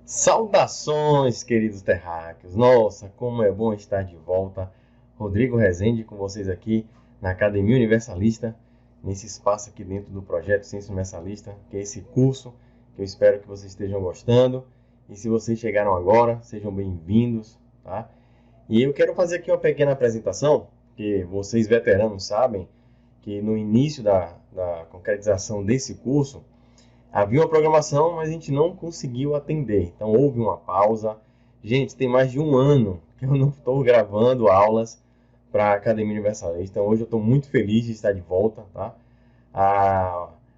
Saudações, queridos terráqueos! Nossa, como é bom estar de volta. Rodrigo Rezende com vocês aqui na Academia Universalista, nesse espaço aqui dentro do projeto Ciência Universalista, que é esse curso que eu espero que vocês estejam gostando. E se vocês chegaram agora, sejam bem-vindos, tá? E eu quero fazer aqui uma pequena apresentação, que vocês veteranos sabem que no início da concretização desse curso, havia uma programação, mas a gente não conseguiu atender. Então houve uma pausa. Gente, tem mais de um ano que eu não estou gravando aulas para a Academia Universalista. Então hoje eu estou muito feliz de estar de volta, tá?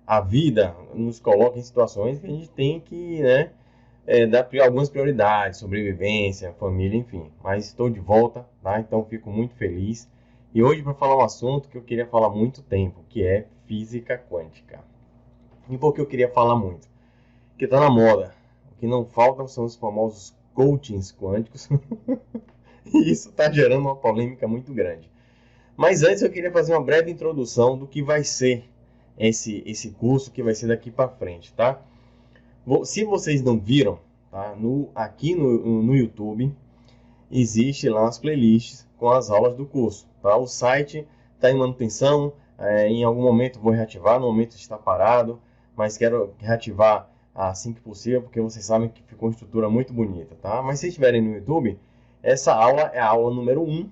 A vida nos coloca em situações que a gente tem que, dar algumas prioridades, sobrevivência, família, enfim. Mas estou de volta, tá? Então fico muito feliz. E hoje para falar um assunto que eu queria falar há muito tempo, que é física quântica. E por que eu queria falar muito? Porque está na moda. O que não faltam são os famosos coachings quânticos. E isso está gerando uma polêmica muito grande. Mas antes eu queria fazer uma breve introdução do que vai ser esse curso que vai ser daqui para frente, tá? Se vocês não viram, tá? Aqui no YouTube existe lá as playlists com as aulas do curso, tá? O site está em manutenção, em algum momento vou reativar, no momento está parado, mas quero reativar assim que possível, porque vocês sabem que ficou uma estrutura muito bonita, tá? Mas se estiverem no YouTube, essa aula é a aula número 1,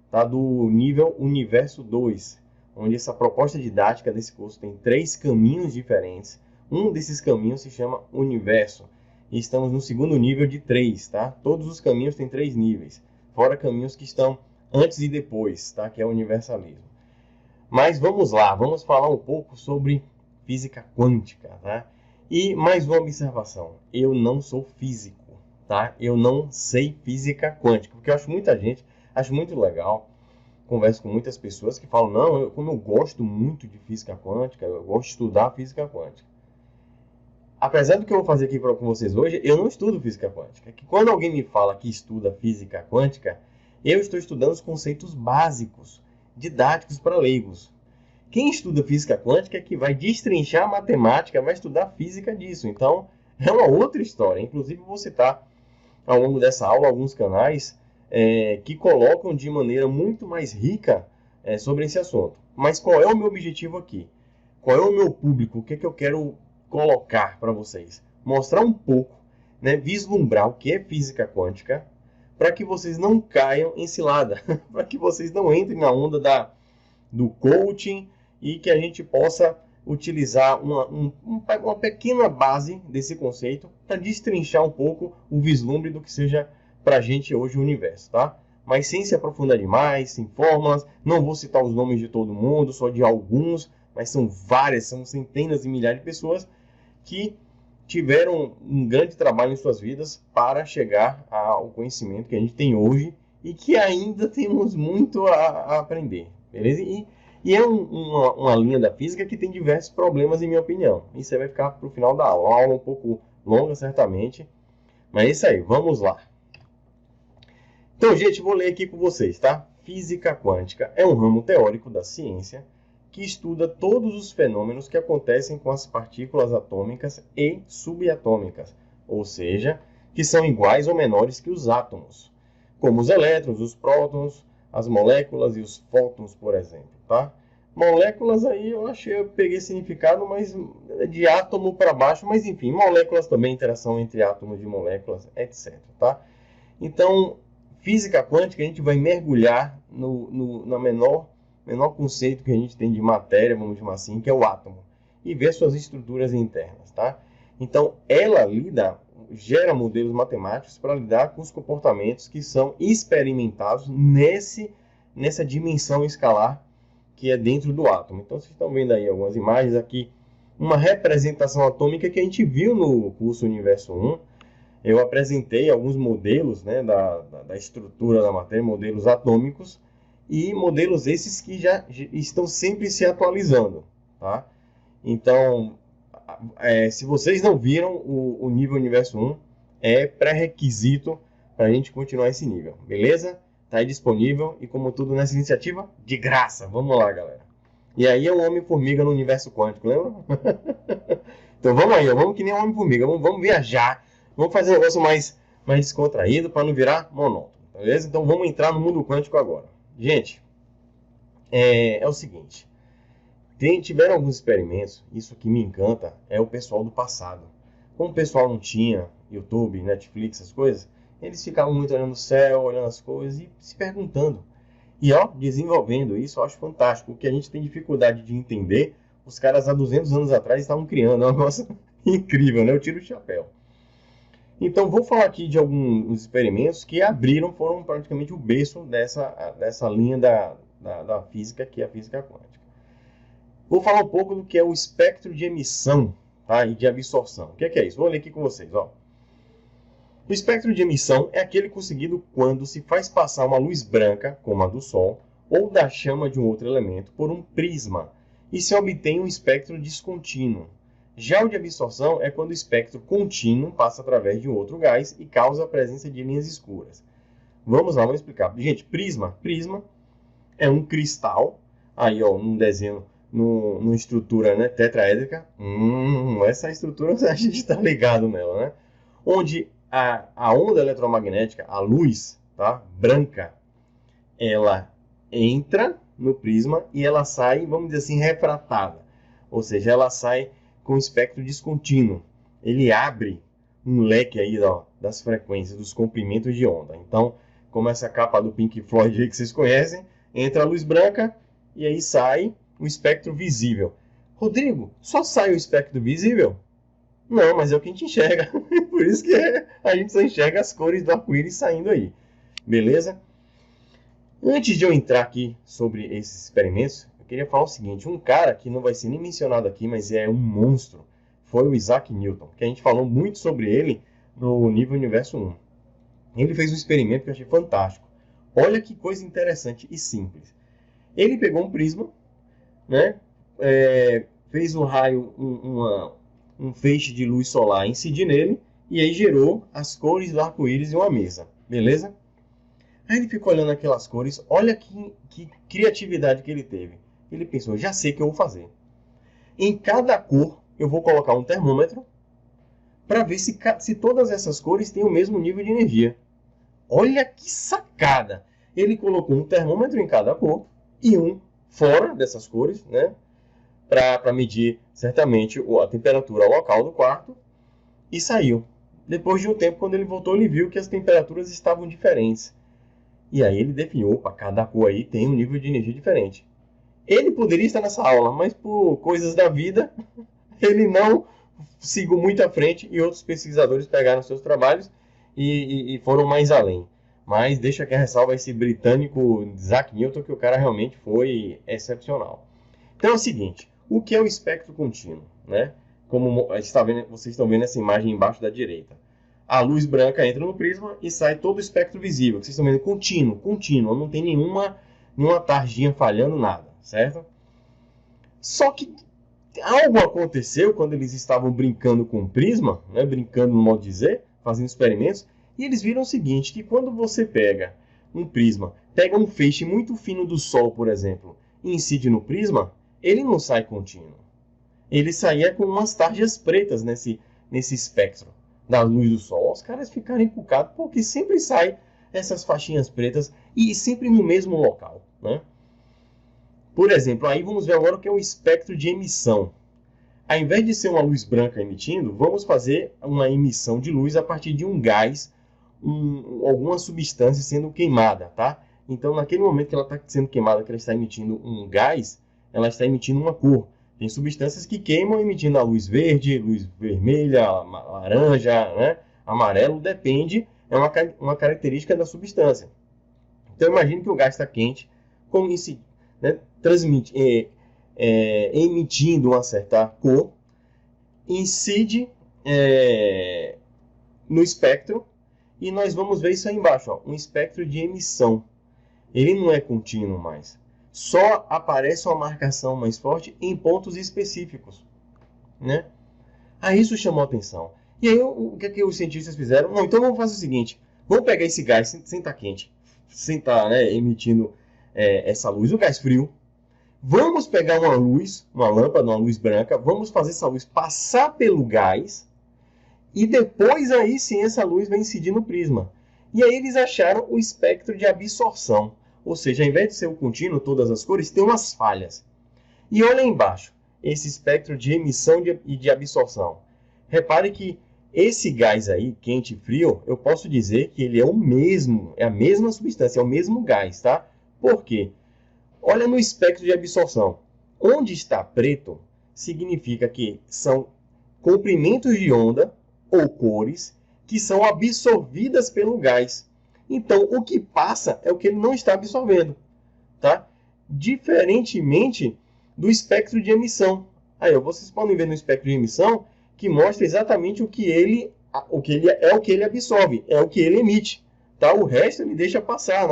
tá? Do nível Universo 2, onde essa proposta didática desse curso tem 3 caminhos diferentes. Um desses caminhos se chama Universo, e estamos no segundo nível de 3, tá? Todos os caminhos têm 3 níveis, fora caminhos que estão antes e depois, tá? Que é o universalismo. Mas vamos lá, vamos falar um pouco sobre física quântica, tá? E mais uma observação, eu não sou físico, tá? Eu não sei física quântica, porque eu acho muita gente, acho muito legal, converso com muitas pessoas que falam, não, como eu gosto muito de física quântica, eu gosto de estudar física quântica. Apesar do que eu vou fazer aqui com vocês hoje, eu não estudo física quântica. Que quando alguém me fala que estuda física quântica, eu estou estudando os conceitos básicos, didáticos para leigos. Quem estuda física quântica é que vai destrinchar a matemática, vai estudar a física disso. Então, é uma outra história. Inclusive, vou citar ao longo dessa aula alguns canais que colocam de maneira muito mais rica sobre esse assunto. Mas qual é o meu objetivo aqui? Qual é o meu público? O que é que eu quero colocar para vocês? Mostrar um pouco, vislumbrar o que é física quântica, para que vocês não caiam em cilada, para que vocês não entrem na onda do coaching, e que a gente possa utilizar uma pequena base desse conceito para destrinchar um pouco o vislumbre do que seja para a gente hoje o universo, tá? Mas sem se aprofundar demais, sem fórmulas, não vou citar os nomes de todo mundo, só de alguns, mas são várias, são centenas e milhares de pessoas que tiveram um grande trabalho em suas vidas para chegar ao conhecimento que a gente tem hoje e que ainda temos muito a aprender, beleza? E é uma linha da física que tem diversos problemas, em minha opinião. Isso aí vai ficar para o final da aula. Uma aula um pouco longa, certamente. Mas é isso aí, vamos lá. Então, gente, vou ler aqui com vocês, tá? Física quântica é um ramo teórico da ciência que estuda todos os fenômenos que acontecem com as partículas atômicas e subatômicas, ou seja, que são iguais ou menores que os átomos, como os elétrons, os prótons, as moléculas e os fótons, por exemplo, tá? Moléculas aí eu peguei significado, mas de átomo para baixo, mas enfim, moléculas também, interação entre átomos de moléculas, etc, tá? Então, física quântica, a gente vai mergulhar no menor conceito que a gente tem de matéria, vamos chamar assim, que é o átomo, e ver suas estruturas internas, tá? Então, ela gera modelos matemáticos para lidar com os comportamentos que são experimentados nessa dimensão escalar que é dentro do átomo. Então, vocês estão vendo aí algumas imagens aqui, uma representação atômica que a gente viu no curso Universo 1. Eu apresentei alguns modelos da estrutura da matéria, modelos atômicos, e modelos esses que já estão sempre se atualizando, tá? Então, se vocês não viram o nível Universo 1, é pré-requisito para a gente continuar esse nível, beleza? Está aí disponível e, como tudo nessa iniciativa, de graça. Vamos lá, galera. E aí é o Homem-Formiga no universo quântico, lembra? Então vamos aí, vamos que nem o Homem-Formiga, vamos viajar, Vamos fazer um negócio mais descontraído para não virar monótono, beleza? Então vamos entrar no mundo quântico agora. Gente, é o seguinte, tiveram alguns experimentos, isso que me encanta é o pessoal do passado. Como o pessoal não tinha YouTube, Netflix, essas coisas, eles ficavam muito olhando o céu, olhando as coisas e se perguntando. E desenvolvendo isso, eu acho fantástico. O que a gente tem dificuldade de entender, os caras há 200 anos atrás estavam criando. É um negócio incrível, né? Eu tiro o chapéu. Então, vou falar aqui de alguns experimentos que foram praticamente o berço dessa linha da física, que é a física quântica. Vou falar um pouco do que é o espectro de emissão, tá? E de absorção. O que é isso? Vou ler aqui com vocês, ó. O espectro de emissão é aquele conseguido quando se faz passar uma luz branca, como a do Sol, ou da chama de um outro elemento, por um prisma, e se obtém um espectro descontínuo. Já o de absorção é quando o espectro contínuo passa através de um outro gás e causa a presença de linhas escuras. Vamos lá, vamos explicar. Gente, prisma é um cristal, aí ó, num desenho, numa estrutura, né, tetraédrica. Essa estrutura a gente está ligado nela, né? Onde a onda eletromagnética, a luz, tá, branca, ela entra no prisma e ela sai, vamos dizer assim, refratada. Ou seja, ela sai com espectro descontínuo. Ele abre um leque aí, ó, das frequências, dos comprimentos de onda. Então, como essa capa do Pink Floyd aí que vocês conhecem, entra a luz branca e aí sai o espectro visível. Rodrigo, só sai o espectro visível? Não, mas é o que a gente enxerga. Por isso que a gente só enxerga as cores do arco-íris saindo aí. Beleza? Antes de eu entrar aqui sobre esses experimentos, eu queria falar o seguinte. Um cara que não vai ser nem mencionado aqui, mas é um monstro, foi o Isaac Newton, que a gente falou muito sobre ele no nível Universo 1. Ele fez um experimento que eu achei fantástico. Olha que coisa interessante e simples. Ele pegou um prisma, né? Fez um raio, um feixe de luz solar incidir nele, e aí gerou as cores do arco-íris em uma mesa, beleza? Aí ele ficou olhando aquelas cores, olha que criatividade que ele teve. Ele pensou, já sei o que eu vou fazer. Em cada cor, eu vou colocar um termômetro, para ver se todas essas cores têm o mesmo nível de energia. Olha que sacada! Ele colocou um termômetro em cada cor, e um fora dessas cores, né? Para medir certamente a temperatura local do quarto, e saiu. Depois de um tempo, quando ele voltou, ele viu que as temperaturas estavam diferentes. E aí ele definiu, opa, cada cor aí tem um nível de energia diferente. Ele poderia estar nessa aula, mas por coisas da vida, ele não seguiu muito à frente e outros pesquisadores pegaram seus trabalhos e foram mais além. Mas deixa que a ressalva esse britânico Isaac Newton, que o cara realmente foi excepcional. Então é o seguinte, o que é o espectro contínuo, né? Como vocês estão vendo essa imagem embaixo da direita. A luz branca entra no prisma e sai todo o espectro visível. Vocês estão vendo contínuo, não tem nenhuma tarjinha falhando, nada, certo? Só que algo aconteceu quando eles estavam brincando com o prisma, né? Brincando no modo de dizer, fazendo experimentos, e eles viram o seguinte, que quando você pega um prisma, pega um feixe muito fino do Sol, por exemplo, e incide no prisma, ele não sai contínuo. Ele saía com umas tarjas pretas nesse espectro da luz do Sol. Os caras ficaram encucados porque sempre sai essas faixinhas pretas e sempre no mesmo local, né? Por exemplo, aí vamos ver agora o que é o espectro de emissão. Ao invés de ser uma luz branca emitindo, vamos fazer uma emissão de luz a partir de um gás, alguma substância sendo queimada, tá? Então, naquele momento que ela está sendo queimada, que ela está emitindo um gás, ela está emitindo uma cor. Tem substâncias que queimam emitindo a luz verde, luz vermelha, laranja, né? Amarelo, depende, é uma característica da substância. Então, imagine que o gás está quente, como esse, né, emitindo uma certa cor, incide no espectro, e nós vamos ver isso aí embaixo, ó, um espectro de emissão. Ele não é contínuo mais. Só aparece uma marcação mais forte em pontos específicos, né? Aí isso chamou a atenção. E aí o que os cientistas fizeram? Não, então vamos fazer o seguinte, vamos pegar esse gás sem estar quente, sem estar, né, emitindo essa luz, o gás frio. Vamos pegar uma lâmpada, uma luz branca, vamos fazer essa luz passar pelo gás e depois aí sim essa luz vai incidir no prisma. E aí eles acharam o espectro de absorção, ou seja, ao invés de ser o contínuo, todas as cores, tem umas falhas. E olha aí embaixo, esse espectro de emissão e de absorção. Repare que esse gás aí, quente e frio, eu posso dizer que ele é o mesmo, é a mesma substância, é o mesmo gás, tá? Por quê? Olha no espectro de absorção. Onde está preto, significa que são comprimentos de onda ou cores que são absorvidas pelo gás. Então, o que passa é o que ele não está absorvendo, tá? Diferentemente do espectro de emissão. Aí, vocês podem ver no espectro de emissão que mostra exatamente o que ele absorve, é o que ele emite, tá? O resto ele deixa passar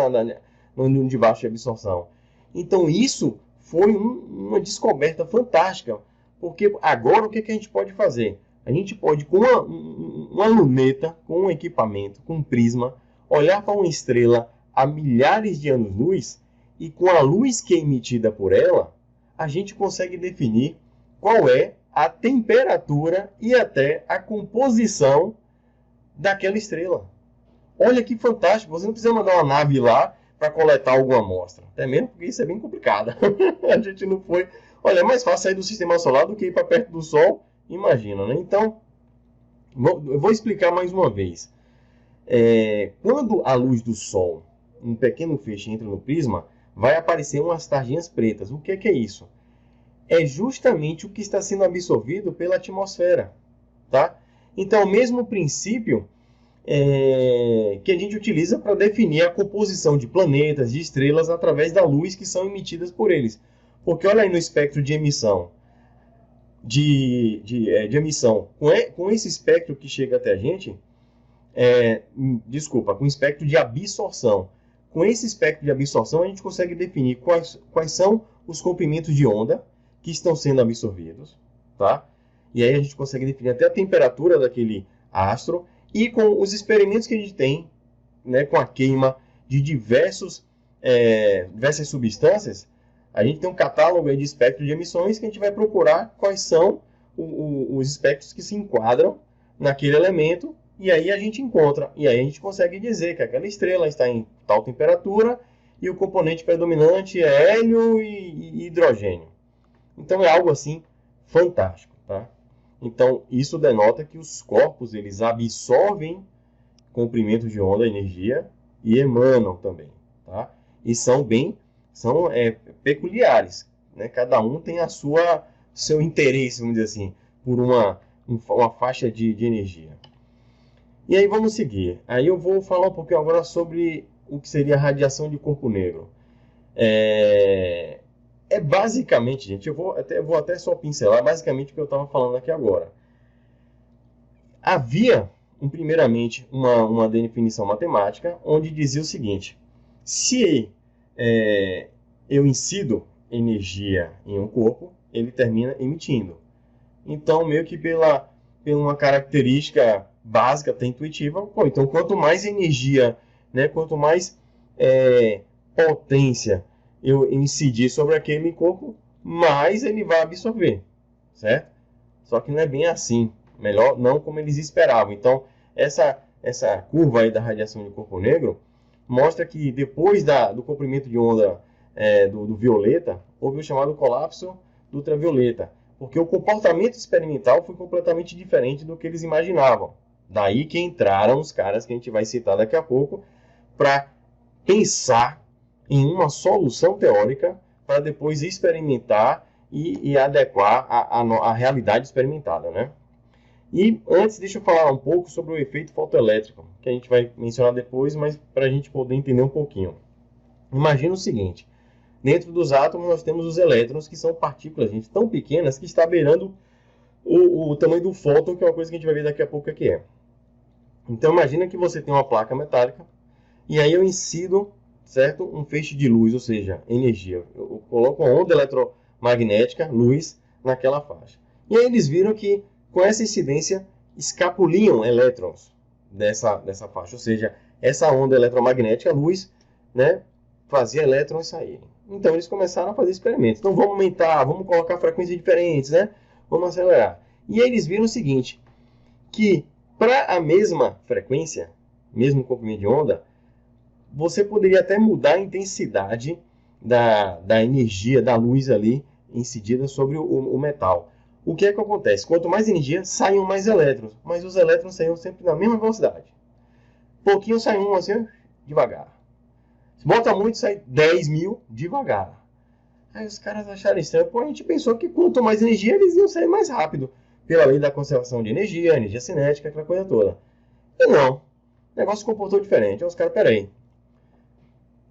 no de baixo de absorção. Então, isso foi uma descoberta fantástica, porque agora o que a gente pode fazer? A gente pode, com uma luneta, com um equipamento, com um prisma, olhar para uma estrela a milhares de anos-luz e com a luz que é emitida por ela, a gente consegue definir qual é a temperatura e até a composição daquela estrela. Olha que fantástico, você não precisa mandar uma nave lá para coletar alguma amostra, até mesmo porque isso é bem complicado. A gente não foi... Olha, é mais fácil sair do sistema solar do que ir para perto do Sol, imagina, né? Então, eu vou explicar mais uma vez. Quando a luz do Sol, um pequeno feixe, entra no prisma, vai aparecer umas tarjinhas pretas. O que é isso? É justamente o que está sendo absorvido pela atmosfera, tá? Então, o mesmo princípio que a gente utiliza para definir a composição de planetas, de estrelas, através da luz que são emitidas por eles. Porque olha aí no espectro de emissão, de emissão, com esse espectro que chega até a gente, com o espectro de absorção. Com esse espectro de absorção, a gente consegue definir quais são os comprimentos de onda que estão sendo absorvidos, tá? E aí a gente consegue definir até a temperatura daquele astro, e com os experimentos que a gente tem, né, com a queima de diversas substâncias, a gente tem um catálogo aí de espectro de emissões que a gente vai procurar quais são os espectros que se enquadram naquele elemento, e aí a gente encontra, e aí a gente consegue dizer que aquela estrela está em tal temperatura e o componente predominante é hélio e hidrogênio. Então é algo assim fantástico, tá? Então isso denota que os corpos eles absorvem comprimentos de onda, energia, e emanam também, tá? E são peculiares, né? Cada um tem seu interesse, vamos dizer assim, por uma faixa de energia. E aí vamos seguir. Aí eu vou falar um pouquinho agora sobre o que seria a radiação de corpo negro. Basicamente, gente, eu vou até só pincelar basicamente o que eu estava falando aqui agora. Havia, primeiramente, uma definição matemática onde dizia o seguinte: se eu incido energia em um corpo, ele termina emitindo. Então, meio que pela uma característica básica, até intuitiva, então quanto mais energia, né, quanto mais potência eu incidir sobre aquele corpo, mais ele vai absorver, certo? Só que não é bem assim, melhor não como eles esperavam. Então, essa curva aí da radiação de corpo negro mostra que depois do comprimento de onda do violeta, houve o chamado colapso do ultravioleta, porque o comportamento experimental foi completamente diferente do que eles imaginavam. Daí que entraram os caras que a gente vai citar daqui a pouco para pensar em uma solução teórica para depois experimentar e adequar à realidade experimentada, né? E antes, deixa eu falar um pouco sobre o efeito fotoelétrico, que a gente vai mencionar depois, mas para a gente poder entender um pouquinho. Imagina o seguinte: dentro dos átomos nós temos os elétrons, que são partículas, gente, tão pequenas que está beirando o tamanho do fóton, que é uma coisa que a gente vai ver daqui a pouco o que é. Então imagina que você tem uma placa metálica, e aí eu incido, certo, um feixe de luz, ou seja, energia. Eu coloco uma onda eletromagnética, luz, naquela faixa. E aí eles viram que com essa incidência escapuliam elétrons dessa faixa, ou seja, essa onda eletromagnética, luz, né, fazia elétrons saírem. Então eles começaram a fazer experimentos. Então vamos aumentar, vamos colocar frequências diferentes, né? Vamos acelerar. E aí eles viram o seguinte, que para a mesma frequência, mesmo comprimento de onda, você poderia até mudar a intensidade da energia da luz ali incidida sobre o metal. O que é que acontece? Quanto mais energia, saem mais elétrons, mas os elétrons saem sempre na mesma velocidade. Pouquinho sai um assim, devagar. Se bota muito, sai 10 mil devagar. Aí os caras acharam estranho, a gente pensou que quanto mais energia, eles iam sair mais rápido, pela lei da conservação de energia, energia cinética, aquela coisa toda. E não, o negócio se comportou diferente. Aí os caras, peraí,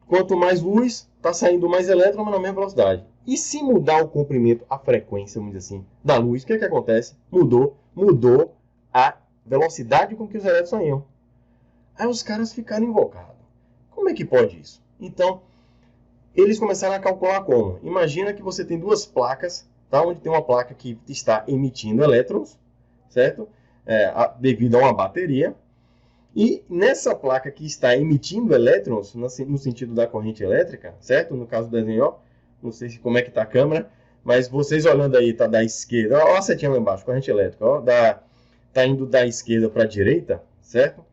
quanto mais luz, está saindo mais elétron, mas na mesma velocidade. E se mudar o comprimento, a frequência, vamos dizer assim, da luz, o que é que acontece? Mudou a velocidade com que os elétrons saíam. Aí os caras ficaram invocados. Como é que pode isso? Então, eles começaram a calcular como? Imagina que você tem duas placas, tá? Onde tem uma placa que está emitindo elétrons, certo? Devido a uma bateria. E nessa placa que está emitindo elétrons, no sentido da corrente elétrica, certo? No caso do desenho, ó, não sei como é que está a câmera, mas vocês olhando aí, tá da esquerda, ó, a setinha lá embaixo, corrente elétrica, ó, tá indo da esquerda para a direita, certo?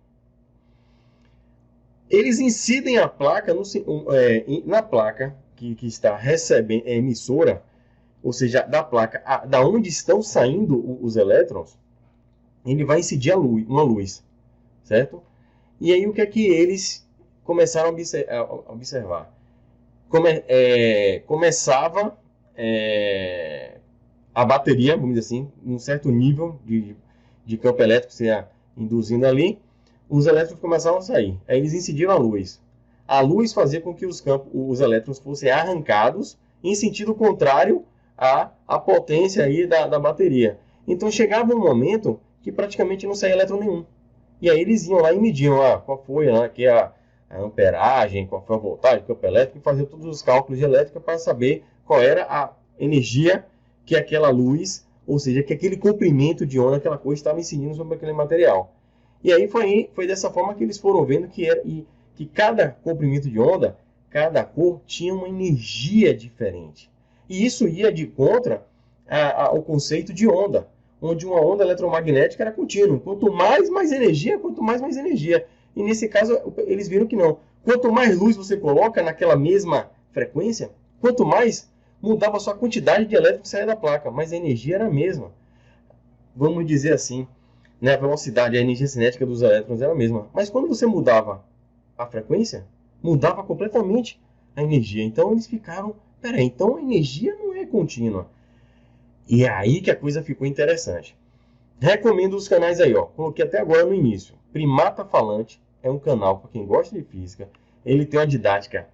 Eles incidem a placa na placa que está recebendo, emissora, ou seja, da placa, da onde estão saindo os elétrons, ele vai incidir uma luz, certo? E aí o que é que eles começaram a observar? Começava a bateria, vamos dizer assim, um certo nível de campo elétrico se induzindo ali, os elétrons começavam a sair. Aí eles incidiram a luz. A luz fazia com que os elétrons fossem arrancados em sentido contrário à potência aí da bateria. Então chegava um momento que praticamente não saía elétron nenhum. E aí eles iam lá e mediam qual foi aqui a amperagem, qual foi a voltagem, o campo elétrico, e faziam todos os cálculos de elétrica para saber qual era a energia que aquela luz, ou seja, que aquele comprimento de onda, aquela coisa, estava incidindo sobre aquele material. E aí foi dessa forma que eles foram vendo que cada comprimento de onda, cada cor, tinha uma energia diferente. E isso ia de contra ao conceito de onda, onde uma onda eletromagnética era contínua. Quanto mais energia, quanto mais energia. E nesse caso, eles viram que não. Quanto mais luz você coloca naquela mesma frequência, quanto mais mudava a sua quantidade de elétrons que saía da placa, mas a energia era a mesma. Vamos dizer assim, né, a velocidade, a energia cinética dos elétrons era a mesma. Mas quando você mudava a frequência, mudava completamente a energia. Então eles ficaram, peraí, então a energia não é contínua. E é aí que a coisa ficou interessante. Recomendo os canais aí, ó. Coloquei até agora no início. Primata Falante é um canal para quem gosta de física. Ele tem uma didática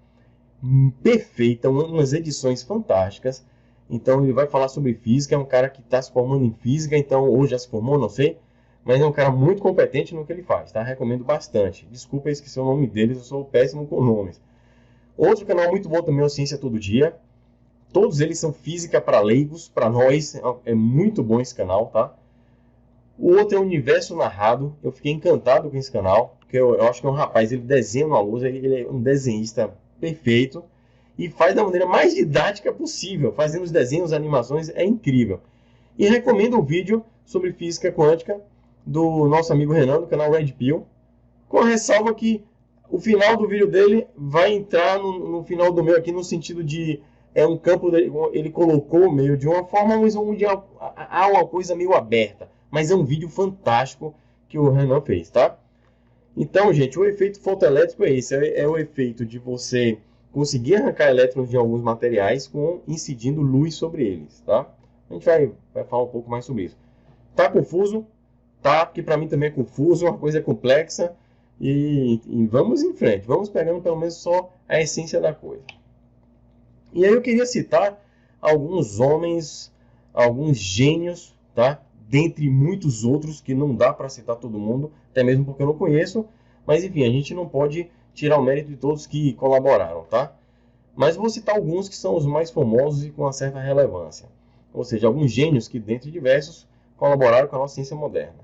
perfeita, umas edições fantásticas. Então ele vai falar sobre física. É um cara que está se formando em física, então ou já se formou, não sei. Mas é um cara muito competente no que ele faz, tá? Recomendo bastante. Desculpa, eu esqueci o nome deles, eu sou péssimo com nomes. Outro canal muito bom também é o Ciência Todo Dia. Todos eles são física para leigos, para nós. É muito bom esse canal, tá? O outro é o Universo Narrado. Eu fiquei encantado com esse canal, porque eu acho que é um rapaz, ele desenha uma luz, ele é um desenhista perfeito e faz da maneira mais didática possível, fazendo os desenhos, animações, é incrível. E recomendo o vídeo sobre física quântica do nosso amigo Renan, do canal Red Pill, com a ressalva que o final do vídeo dele vai entrar no final do meu aqui, no sentido de um campo, ele colocou meio de uma forma onde há uma coisa meio aberta, mas é um vídeo fantástico que o Renan fez, tá? Então, gente, o efeito fotoelétrico é esse, é o efeito de você conseguir arrancar elétrons de alguns materiais incidindo luz sobre eles, tá? A gente vai falar um pouco mais sobre isso. Tá confuso? Tá, porque para mim também é confuso, uma coisa complexa, e vamos em frente, vamos pegando pelo menos só a essência da coisa. E aí eu queria citar alguns homens, alguns gênios, tá? Dentre muitos outros que não dá para citar todo mundo, até mesmo porque eu não conheço, mas enfim, a gente não pode tirar o mérito de todos que colaboraram, tá? Mas vou citar alguns que são os mais famosos e com uma certa relevância, ou seja, alguns gênios que, dentre diversos, colaboraram com a nossa ciência moderna.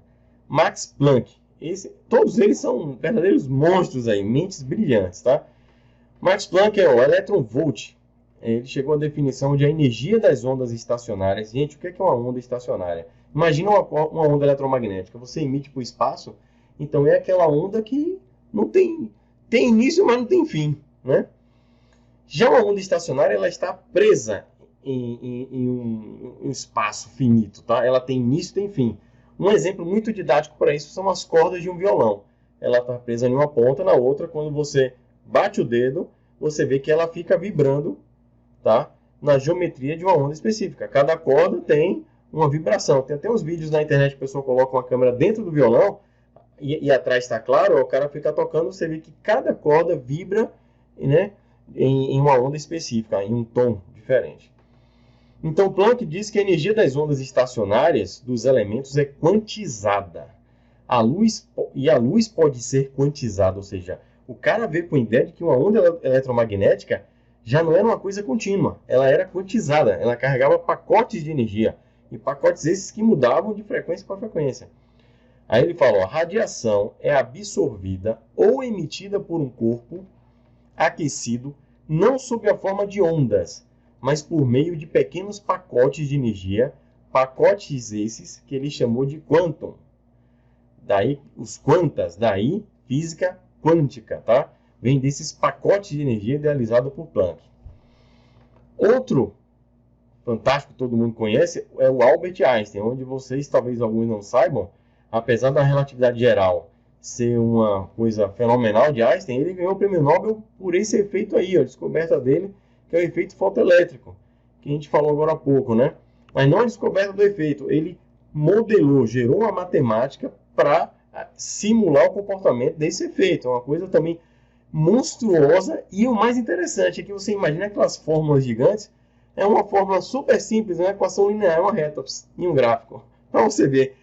Max Planck, todos eles são verdadeiros monstros aí, mentes brilhantes, tá? Max Planck é o eletronvolt. Ele chegou à definição de a energia das ondas estacionárias. Gente, o que é uma onda estacionária? Imagina uma onda eletromagnética, você emite para o espaço, então é aquela onda que não tem início, mas não tem fim, né? Já uma onda estacionária, ela está presa em um espaço finito, tá? Ela tem início e tem fim. Um exemplo muito didático para isso são as cordas de um violão. Ela está presa em uma ponta, na outra, quando você bate o dedo, você vê que ela fica vibrando, tá? Na geometria de uma onda específica. Cada corda tem uma vibração. Tem até uns vídeos na internet que a pessoa coloca uma câmera dentro do violão e atrás está claro, o cara fica tocando, você vê que cada corda vibra, né, em uma onda específica, em um tom diferente. Então, Planck diz que a energia das ondas estacionárias dos elementos é quantizada. A luz pode ser quantizada, ou seja, o cara veio com a ideia de que uma onda eletromagnética já não era uma coisa contínua, ela era quantizada, ela carregava pacotes de energia, e pacotes esses que mudavam de frequência para frequência. Aí ele fala, ó, radiação é absorvida ou emitida por um corpo aquecido, não sob a forma de ondas, mas por meio de pequenos pacotes de energia, pacotes esses que ele chamou de quantum. Daí os quantas, daí física quântica, tá? Vem desses pacotes de energia idealizados por Planck. Outro fantástico que todo mundo conhece é o Albert Einstein, onde vocês, talvez alguns não saibam, apesar da relatividade geral ser uma coisa fenomenal de Einstein, ele ganhou o prêmio Nobel por esse efeito aí, a descoberta dele, que é o efeito fotoelétrico, que a gente falou agora há pouco, né? Mas não a descoberta do efeito, ele modelou, gerou uma matemática para simular o comportamento desse efeito. É uma coisa também monstruosa, e o mais interessante é que você imagina aquelas fórmulas gigantes, é uma fórmula super simples, uma equação linear, uma reta e um gráfico. Para você ver,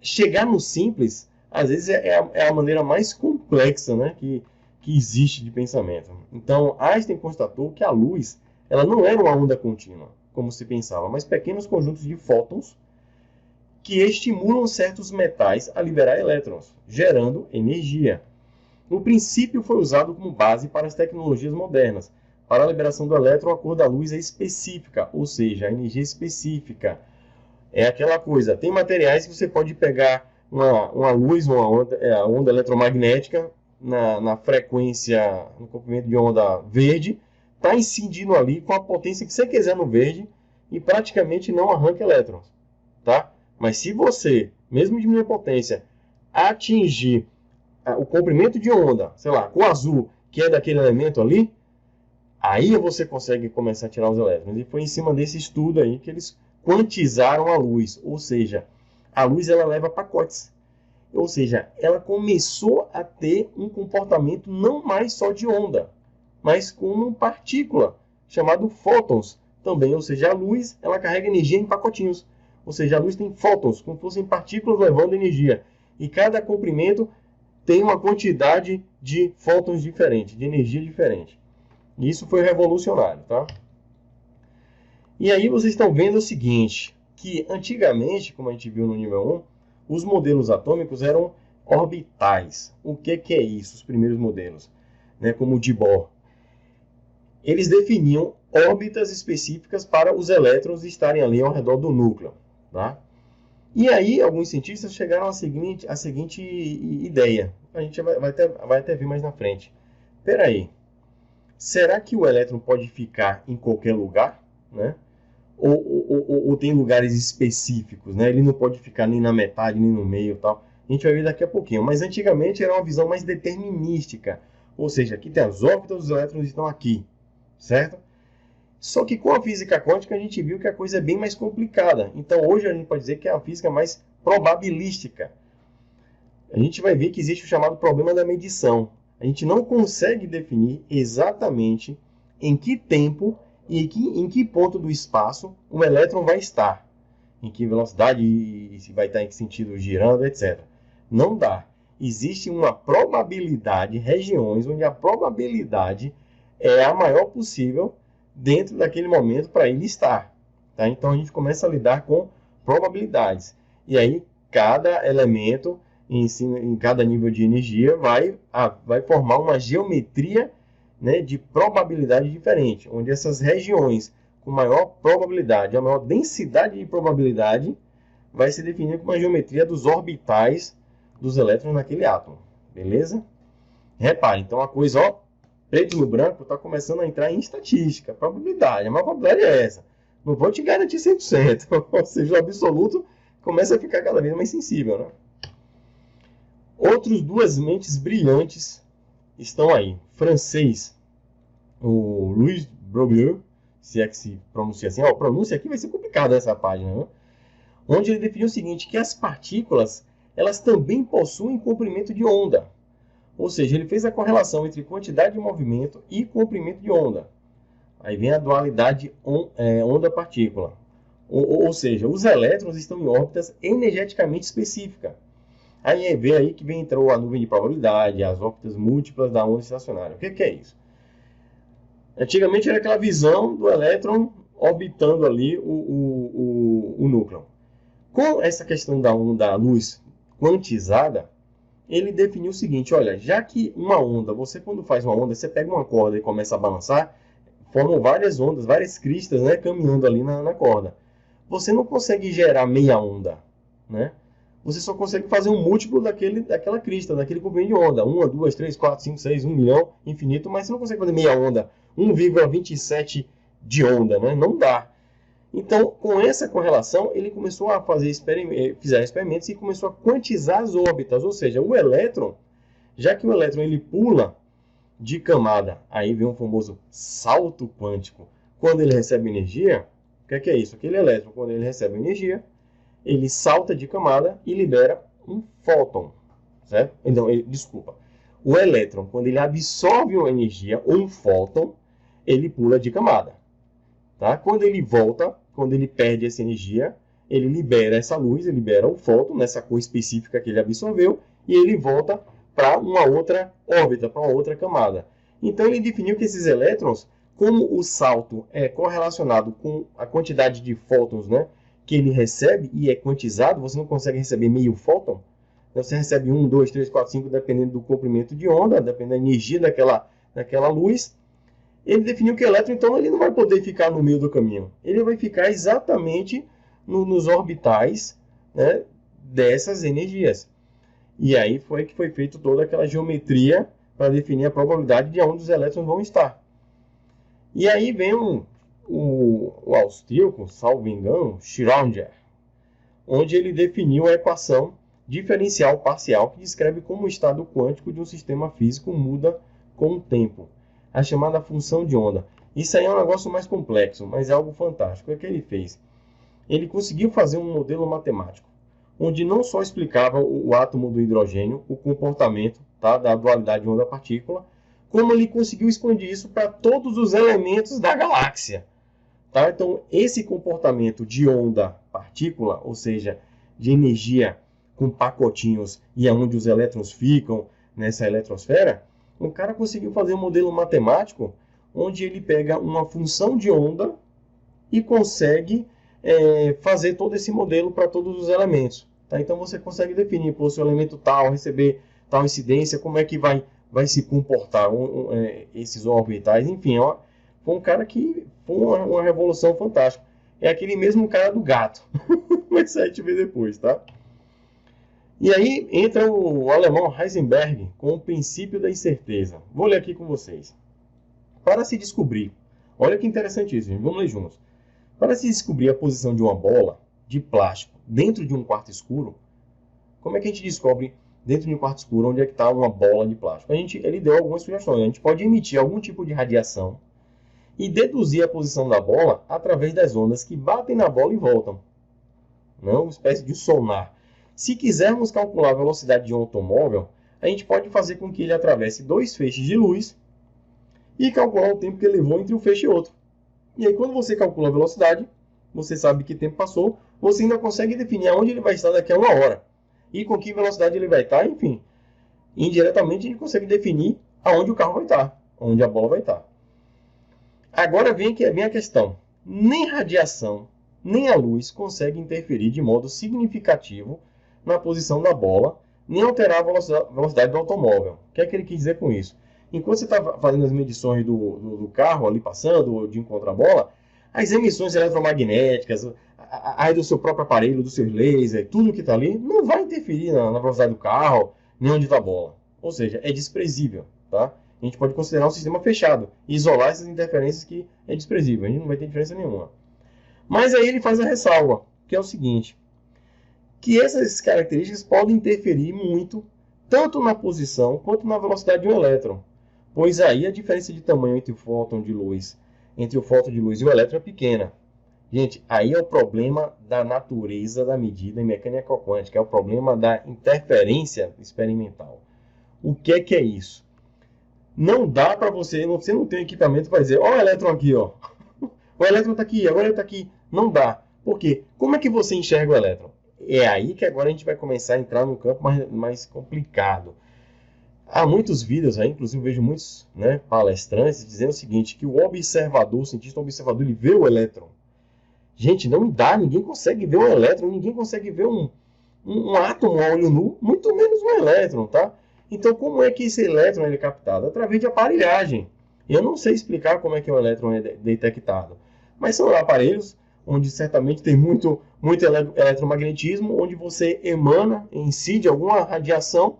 chegar no simples, às vezes é a maneira mais complexa, né, que existe de pensamento. Então, Einstein constatou que a luz ela não era uma onda contínua, como se pensava, mas pequenos conjuntos de fótons que estimulam certos metais a liberar elétrons, gerando energia. O princípio foi usado como base para as tecnologias modernas. Para a liberação do elétron, a cor da luz é específica, ou seja, a energia específica. É aquela coisa, tem materiais que você pode pegar uma luz, uma onda eletromagnética na frequência, no comprimento de onda verde, está incidindo ali com a potência que você quiser no verde e praticamente não arranca elétrons, tá? Mas se você, mesmo diminuir a potência, atingir o comprimento de onda, sei lá, com o azul, que é daquele elemento ali, aí você consegue começar a tirar os elétrons. E foi em cima desse estudo aí que eles quantizaram a luz, ou seja, a luz ela leva pacotes. Ou seja, ela começou a ter um comportamento não mais só de onda, mas como partícula, chamado fótons também. Ou seja, a luz ela carrega energia em pacotinhos. Ou seja, a luz tem fótons, como se fossem partículas levando energia. E cada comprimento tem uma quantidade de fótons diferente, de energia diferente. E isso foi revolucionário, tá? E aí vocês estão vendo o seguinte, que antigamente, como a gente viu no nível 1, os modelos atômicos eram orbitais. O que é isso, os primeiros modelos? Né, como o de Bohr. Eles definiam órbitas específicas para os elétrons estarem ali ao redor do núcleo. Tá? E aí, alguns cientistas chegaram à seguinte ideia. A gente vai até ver mais na frente. Espera aí. Será que o elétron pode ficar em qualquer lugar? Né? Ou tem lugares específicos? Né? Ele não pode ficar nem na metade, nem no meio. Tal. A gente vai ver daqui a pouquinho. Mas antigamente era uma visão mais determinística. Ou seja, aqui tem as órbitas, os elétrons estão aqui. Certo? Só que com a física quântica a gente viu que a coisa é bem mais complicada. Então hoje a gente pode dizer que é a física mais probabilística. A gente vai ver que existe o chamado problema da medição. A gente não consegue definir exatamente em que tempo e em que ponto do espaço o elétron vai estar. Em que velocidade, se vai estar em que sentido girando, etc. Não dá. Existe uma probabilidade, regiões onde a probabilidade é a maior possível dentro daquele momento para ele estar. Tá? Então a gente começa a lidar com probabilidades. E aí cada elemento, em cada nível de energia, vai formar uma geometria, né, de probabilidade diferente, onde essas regiões com maior probabilidade, a maior densidade de probabilidade, vai se definir como a geometria dos orbitais dos elétrons naquele átomo, beleza? Repare, então a coisa, ó, preto no branco, está começando a entrar em estatística, probabilidade. A maior probabilidade é essa. Não vou te garantir 100%, ou seja, o absoluto começa a ficar cada vez mais sensível, né? Outros duas mentes brilhantes estão aí. Francês, o Louis Broglie, se é que se pronuncia assim. Ó, a pronúncia aqui vai ser complicada essa página, né? Onde ele definiu o seguinte, que as partículas, elas também possuem comprimento de onda. Ou seja, ele fez a correlação entre quantidade de movimento e comprimento de onda. Aí vem a dualidade onda-partícula. Ou seja, os elétrons estão em órbitas energeticamente específicas. Aí vê aí que entrou a nuvem de probabilidade, as órbitas múltiplas da onda estacionária. O que é isso? Antigamente era aquela visão do elétron orbitando ali o núcleo. Com essa questão da luz quantizada, ele definiu o seguinte, olha, já que uma onda, você quando faz uma onda, você pega uma corda e começa a balançar, formam várias ondas, várias cristas, né, caminhando ali na corda. Você não consegue gerar meia onda, né? Você só consegue fazer um múltiplo daquela crista, daquele comprimento de onda. 1, 2, 3, 4, 5, 6, 1 milhão, infinito, mas você não consegue fazer meia onda, 1,27 de onda, né? Não dá. Então, com essa correlação, ele começou a fizeram experimentos e começou a quantizar as órbitas, ou seja, o elétron, já que o elétron ele pula de camada, aí vem um famoso salto quântico, quando ele recebe energia, o que é isso? Aquele elétron, quando ele recebe energia, ele salta de camada e libera um fóton, certo? Então, desculpa, o elétron, quando ele absorve uma energia, um fóton, ele pula de camada, tá? Quando ele volta, quando ele perde essa energia, ele libera essa luz, ele libera o fóton nessa cor específica que ele absorveu e ele volta para uma outra órbita, para uma outra camada. Então ele definiu que esses elétrons, como o salto é correlacionado com a quantidade de fótons, né, que ele recebe e é quantizado, você não consegue receber meio fóton, você recebe 1, 2, 3, 4, 5, dependendo do comprimento de onda, dependendo da energia daquela luz. Ele definiu que o elétron, então, ele não vai poder ficar no meio do caminho. Ele vai ficar exatamente nos orbitais, né, dessas energias. E aí foi que foi feita toda aquela geometria para definir a probabilidade de onde os elétrons vão estar. E aí vem o austríaco, salvo engano, Schrödinger, onde ele definiu a equação diferencial parcial que descreve como o estado quântico de um sistema físico muda com o tempo. A chamada função de onda. Isso aí é um negócio mais complexo, mas é algo fantástico. O que ele fez? Ele conseguiu fazer um modelo matemático, onde não só explicava o átomo do hidrogênio, o comportamento, tá, da dualidade onda-partícula, como ele conseguiu expandir isso para todos os elementos da galáxia. Tá? Então, esse comportamento de onda-partícula, ou seja, de energia com pacotinhos e aonde os elétrons ficam nessa eletrosfera, o cara conseguiu fazer um modelo matemático onde ele pega uma função de onda e consegue fazer todo esse modelo para todos os elementos. Tá? Então você consegue definir, se o elemento tal receber tal incidência, como é que vai se comportar esses orbitais. Enfim, ó, foi um cara que foi uma revolução fantástica. É aquele mesmo cara do gato. Mas a gente vê depois, tá? E aí entra o alemão Heisenberg com o princípio da incerteza. Vou ler aqui com vocês. Para se descobrir, olha que interessante isso, gente. Vamos ler juntos. Para se descobrir a posição de uma bola de plástico dentro de um quarto escuro, como é que a gente descobre dentro de um quarto escuro onde é que está uma bola de plástico? Ele deu algumas sugestões. A gente pode emitir algum tipo de radiação e deduzir a posição da bola através das ondas que batem na bola e voltam. Não, uma espécie de sonar. Se quisermos calcular a velocidade de um automóvel, a gente pode fazer com que ele atravesse dois feixes de luz e calcular o tempo que ele levou entre um feixe e outro. E aí, quando você calcula a velocidade, você sabe que tempo passou, você ainda consegue definir aonde ele vai estar daqui a 1 hora. E com que velocidade ele vai estar, enfim. Indiretamente, a gente consegue definir aonde o carro vai estar, onde a bola vai estar. Agora vem a questão. Nem radiação, nem a luz consegue interferir de modo significativo na posição da bola, nem alterar a velocidade do automóvel. O que é que ele quis dizer com isso? Enquanto você está fazendo as medições do carro ali passando, ou de encontrar a bola, as emissões eletromagnéticas, a área do seu próprio aparelho, do seu laser, tudo que está ali, não vai interferir na velocidade do carro, nem onde está a bola. Ou seja, é desprezível, tá? A gente pode considerar um sistema fechado, e isolar essas interferências que é desprezível, a gente não vai ter diferença nenhuma. Mas aí ele faz a ressalva, que é o seguinte, que essas características podem interferir muito, tanto na posição quanto na velocidade de um elétron, pois aí a diferença de tamanho entre o fóton de luz, e o elétron é pequena. Gente, aí é o problema da natureza da medida em mecânica quântica, é o problema da interferência experimental. O que é isso? Não dá para você não tem equipamento para dizer, ó o elétron aqui, ó. O elétron está aqui, agora ele está aqui. Não dá. Por quê? Como é que você enxerga o elétron? É aí que agora a gente vai começar a entrar num campo mais complicado. Há muitos vídeos aí, inclusive vejo muitos palestrantes dizendo o seguinte, que o observador, o cientista observador, ele vê o elétron. Gente, não dá, ninguém consegue ver um elétron, ninguém consegue ver um átomo a olho nu, muito menos um elétron, tá? Então, como é que esse elétron é captado? Através de aparelhagem. Eu não sei explicar como é que o elétron é detectado, mas são aparelhos onde certamente tem muito eletromagnetismo, onde você incide alguma radiação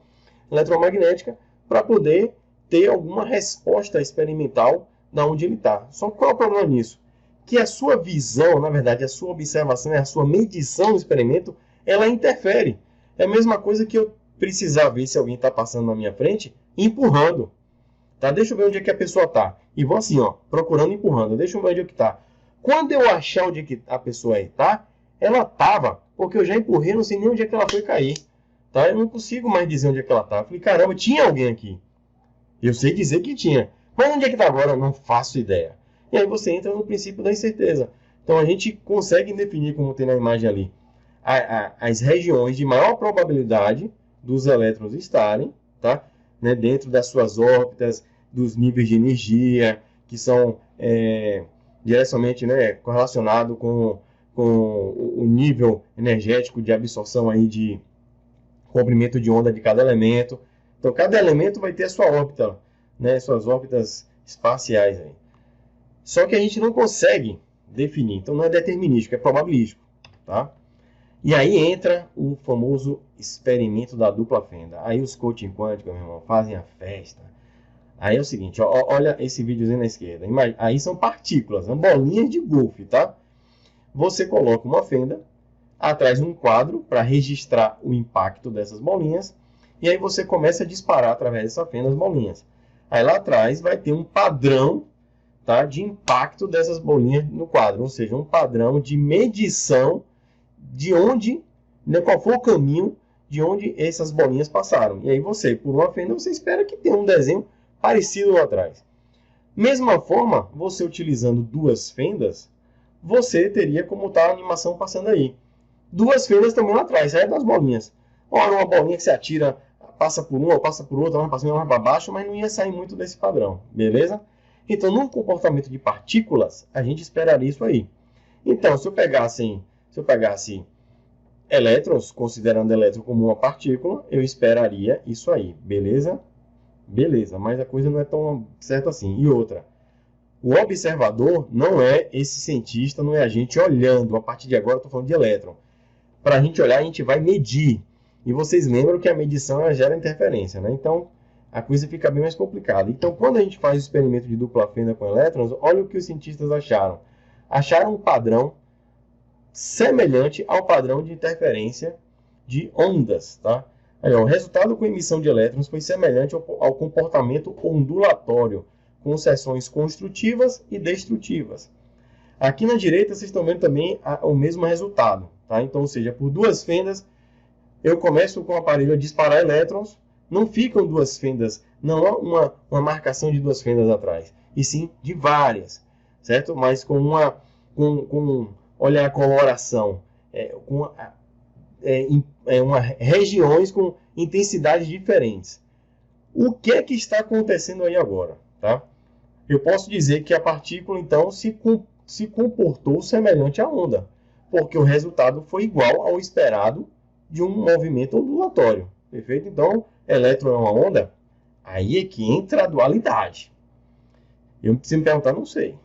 eletromagnética para poder ter alguma resposta experimental da onde ele está. Só que qual é o problema nisso? Que a sua visão, na verdade, a sua observação, a sua medição do experimento, ela interfere. É a mesma coisa que eu precisar ver se alguém está passando na minha frente, empurrando. Tá? Deixa eu ver onde é que a pessoa está. E vou assim, ó, procurando, empurrando. Deixa eu ver onde é que está. Quando eu achar onde é que a pessoa está, ela estava, porque eu já empurrei, não sei nem onde é que ela foi cair. Tá? Eu não consigo mais dizer onde é que ela está. Falei, caramba, tinha alguém aqui. Eu sei dizer que tinha. Mas onde é que está agora? Eu não faço ideia. E aí você entra no princípio da incerteza. Então a gente consegue definir, como tem na imagem ali, as regiões de maior probabilidade dos elétrons estarem, tá? Dentro das suas órbitas, dos níveis de energia, que são diretamente correlacionados com o nível energético de absorção aí de comprimento de onda de cada elemento. Então cada elemento vai ter a sua órbita, suas órbitas espaciais aí. Só que a gente não consegue definir, então não é determinístico, é probabilístico, tá? E aí entra o famoso experimento da dupla fenda. Aí os coaching quânticos, meu irmão, fazem a festa. Aí é o seguinte, ó, olha esse videozinho na esquerda. Aí são partículas, são bolinhas de golfe, tá? Você coloca uma fenda atrás de um quadro para registrar o impacto dessas bolinhas. E aí você começa a disparar através dessa fenda as bolinhas. Aí lá atrás vai ter um padrão, tá, de impacto dessas bolinhas no quadro, ou seja, um padrão de medição de onde, qual foi o caminho de onde essas bolinhas passaram. E aí você, por uma fenda, você espera que tenha um desenho parecido lá atrás. Mesma forma, você utilizando duas fendas, você teria como está a animação passando aí. Duas fendas também lá atrás, certo? Das bolinhas. Ora, uma bolinha que você atira, passa por uma, passa por outra, mais para cima, mais para baixo, mas não ia sair muito desse padrão, beleza? Então, no comportamento de partículas, a gente esperaria isso aí. Então, se eu pegasse elétrons, considerando elétron como uma partícula, eu esperaria isso aí, beleza? Beleza, mas a coisa não é tão certa assim. E outra, o observador não é esse cientista, não é a gente olhando. A partir de agora, eu estou falando de elétron. Para a gente olhar, a gente vai medir. E vocês lembram que a medição ela gera interferência, né? Então, a coisa fica bem mais complicada. Então, quando a gente faz o experimento de dupla fenda com elétrons, olha o que os cientistas acharam. Acharam um padrão semelhante ao padrão de interferência de ondas, tá? Aí, ó, o resultado com emissão de elétrons foi semelhante ao comportamento ondulatório, com seções construtivas e destrutivas. Aqui na direita, vocês estão vendo também o mesmo resultado, tá? Então, ou seja, por duas fendas, eu começo com o aparelho a disparar elétrons, não ficam duas fendas, não há uma marcação de duas fendas atrás, e sim de várias, certo? Mas olha a coloração, regiões com intensidades diferentes. O que é que está acontecendo aí agora, tá? Eu posso dizer que a partícula, então, se comportou semelhante à onda, porque o resultado foi igual ao esperado de um movimento ondulatório, perfeito? Então, elétron é uma onda, aí é que entra a dualidade. Se me perguntar, não sei.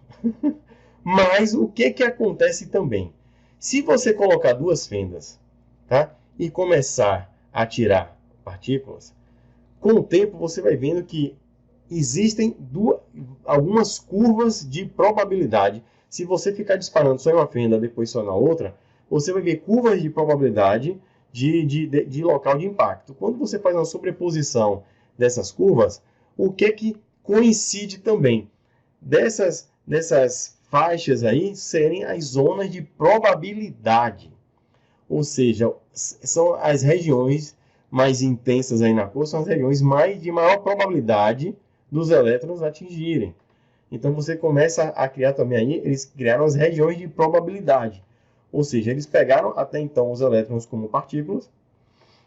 Mas o que acontece também? Se você colocar duas fendas, tá? E começar a tirar partículas, com o tempo você vai vendo que existem algumas curvas de probabilidade. Se você ficar disparando só em uma fenda, depois só na outra, você vai ver curvas de probabilidade de local de impacto. Quando você faz uma sobreposição dessas curvas, o que coincide também? Dessas faixas aí serem as zonas de probabilidade. Ou seja, são as regiões mais intensas aí na cor, são as regiões de maior probabilidade dos elétrons atingirem. Então você começa a criar também aí, eles criaram as regiões de probabilidade. Ou seja, eles pegaram até então os elétrons como partículas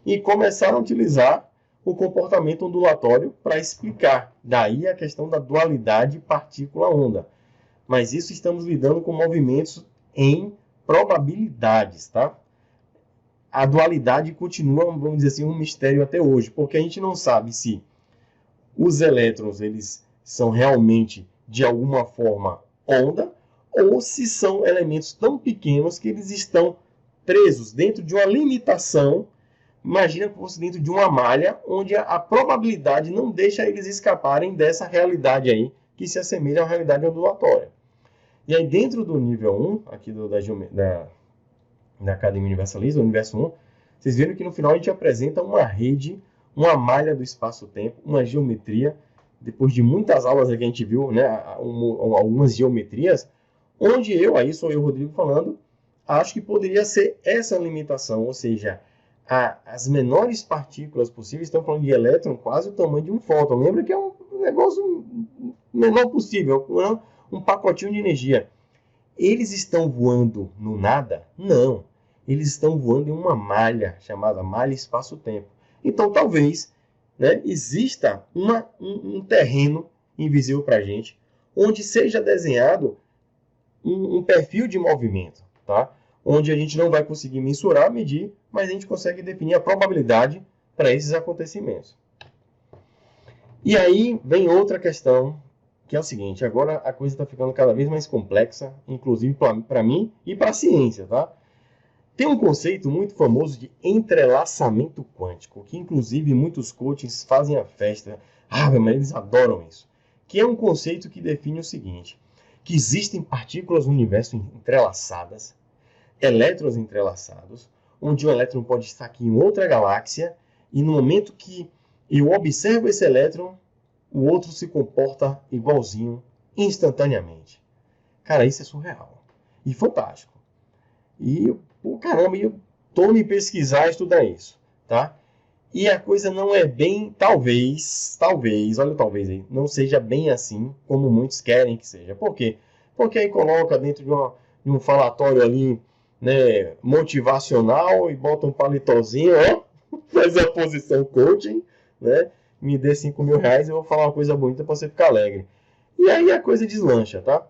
e começaram a utilizar o comportamento ondulatório para explicar. Daí a questão da dualidade partícula-onda. Mas isso estamos lidando com movimentos em probabilidades, tá? A dualidade continua, vamos dizer assim, um mistério até hoje, porque a gente não sabe se os elétrons eles são realmente, de alguma forma, onda, ou se são elementos tão pequenos que eles estão presos dentro de uma limitação. Imagina que fosse dentro de uma malha, onde a probabilidade não deixa eles escaparem dessa realidade aí, que se assemelha à realidade ondulatória. E aí, dentro do nível 1, aqui da Academia Universalista, do universo 1, vocês viram que no final a gente apresenta uma rede, uma malha do espaço-tempo, uma geometria, depois de muitas aulas que a gente viu, né, algumas geometrias, onde sou eu, Rodrigo, falando, acho que poderia ser essa limitação, ou seja, as menores partículas possíveis, estão falando de elétron quase o tamanho de um fóton. Lembra que é um negócio menor possível, um pacotinho de energia. Eles estão voando no nada? Não. Eles estão voando em uma malha, chamada malha espaço-tempo. Então, talvez, né, exista um terreno invisível para a gente, onde seja desenhado um perfil de movimento, tá? Onde a gente não vai conseguir mensurar, medir, mas a gente consegue definir a probabilidade para esses acontecimentos. E aí vem outra questão, que é o seguinte: agora a coisa está ficando cada vez mais complexa, inclusive para mim e para a ciência, tá? Tem um conceito muito famoso de entrelaçamento quântico, que inclusive muitos coaches fazem a festa. Mas eles adoram isso. Que é um conceito que define o seguinte: que existem partículas no universo entrelaçadas, elétrons entrelaçados, onde um elétron pode estar aqui em outra galáxia, e no momento que eu observo esse elétron, o outro se comporta igualzinho, instantaneamente. Cara, isso é surreal. E fantástico. E, caramba, eu tô me pesquisar e estudar isso, tá? E a coisa não é bem, talvez, olha o talvez aí, não seja bem assim como muitos querem que seja. Por quê? Porque aí coloca dentro de um falatório ali, né, motivacional, e bota um palitozinho, ó, faz a posição coaching, né? Me dê 5 mil reais e eu vou falar uma coisa bonita para você ficar alegre. E aí a coisa deslancha, tá?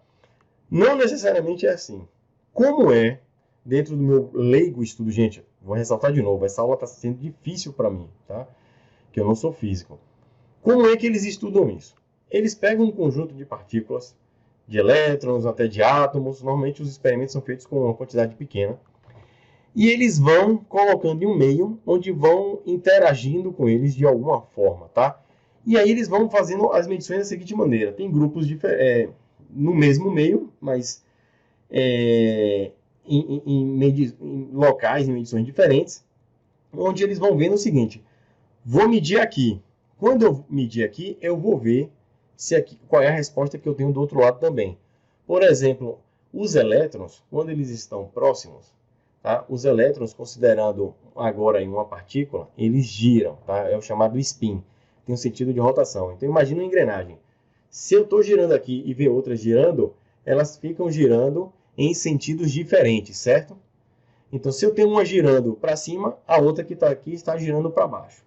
Não necessariamente é assim. Como é, dentro do meu leigo estudo, gente, vou ressaltar de novo, essa aula está sendo difícil para mim, tá? Que eu não sou físico. Como é que eles estudam isso? Eles pegam um conjunto de partículas, de elétrons, até de átomos. Normalmente os experimentos são feitos com uma quantidade pequena. E eles vão colocando em um meio onde vão interagindo com eles de alguma forma, tá? E aí eles vão fazendo as medições da seguinte maneira. Tem grupos no mesmo meio, mas em locais, em medições diferentes, onde eles vão vendo o seguinte: vou medir aqui. Quando eu medir aqui, eu vou ver qual é a resposta que eu tenho do outro lado também. Por exemplo, os elétrons, quando eles estão próximos, tá? Os elétrons, considerando agora em uma partícula, eles giram, tá? É o chamado spin. Tem um sentido de rotação. Então, imagina uma engrenagem. Se eu estou girando aqui e ver outras girando, elas ficam girando em sentidos diferentes, certo? Então, se eu tenho uma girando para cima, a outra que está aqui está girando para baixo.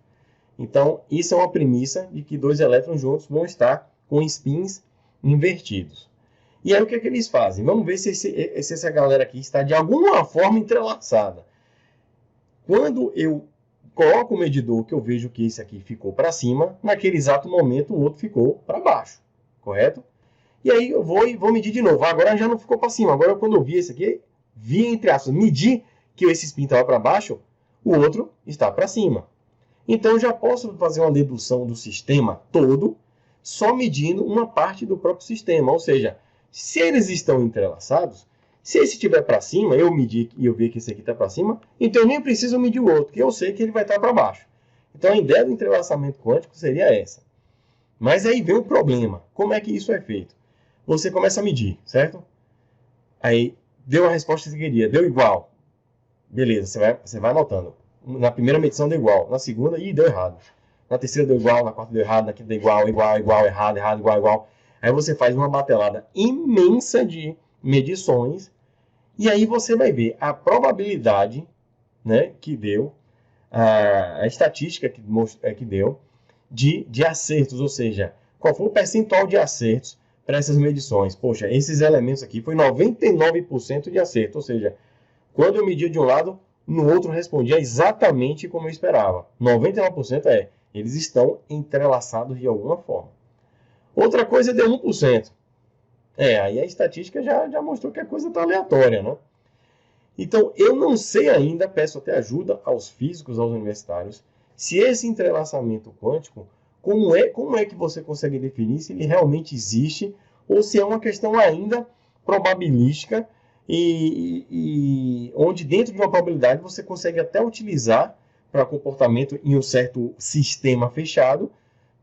Então, isso é uma premissa de que dois elétrons juntos vão estar com spins invertidos. E aí, o que é que eles fazem? Vamos ver se essa galera aqui está de alguma forma entrelaçada. Quando eu coloco o medidor, que eu vejo que esse aqui ficou para cima, naquele exato momento o outro ficou para baixo, correto? E aí eu vou medir de novo. Agora já não ficou para cima. Agora, quando eu vi esse aqui, vi, entre aspas, medir que esse spin estava para baixo, o outro está para cima. Então, eu já posso fazer uma dedução do sistema todo, só medindo uma parte do próprio sistema. Ou seja, se eles estão entrelaçados, se esse estiver para cima, eu medir e eu ver que esse aqui está para cima, então eu nem preciso medir o outro, que eu sei que ele vai estar para baixo. Então, a ideia do entrelaçamento quântico seria essa. Mas aí vem o problema. Como é que isso é feito? Você começa a medir, certo? Aí, deu a resposta que você queria, deu igual. Beleza, você vai anotando. Na primeira medição deu igual, na segunda, deu errado. Na terceira deu igual, na quarta deu errado, na quinta deu igual, errado, igual. Aí você faz uma batelada imensa de medições e aí você vai ver a probabilidade, né, que deu, a estatística que deu de acertos, ou seja, qual foi o percentual de acertos para essas medições. Poxa, esses elementos aqui foi 99% de acerto, ou seja, quando eu media de um lado, no outro respondia exatamente como eu esperava. 99% eles estão entrelaçados de alguma forma. Outra coisa deu 1%. Aí a estatística já mostrou que a coisa está aleatória, né? Então, eu não sei ainda, peço até ajuda aos físicos, aos universitários, se esse entrelaçamento quântico, como é que você consegue definir se ele realmente existe ou se é uma questão ainda probabilística e onde dentro de uma probabilidade você consegue até utilizar para comportamento em um certo sistema fechado,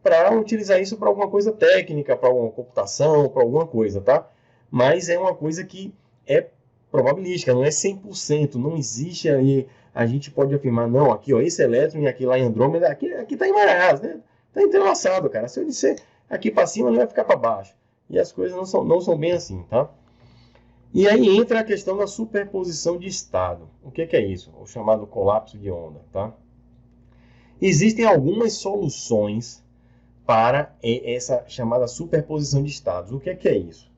para utilizar isso para alguma coisa técnica, para uma computação, para alguma coisa, tá? Mas é uma coisa que é probabilística, não é 100%, não existe aí, a gente pode afirmar, não, aqui ó, esse elétron e aqui lá em Andrômeda, aqui está embaralhado, né? Está entrelaçado, cara. Se eu disser aqui para cima, ele vai ficar para baixo. E as coisas não são bem assim, tá? E aí entra a questão da superposição de estado. O que é isso? O chamado colapso de onda, tá? Existem algumas soluções para essa chamada superposição de estados. O que é isso?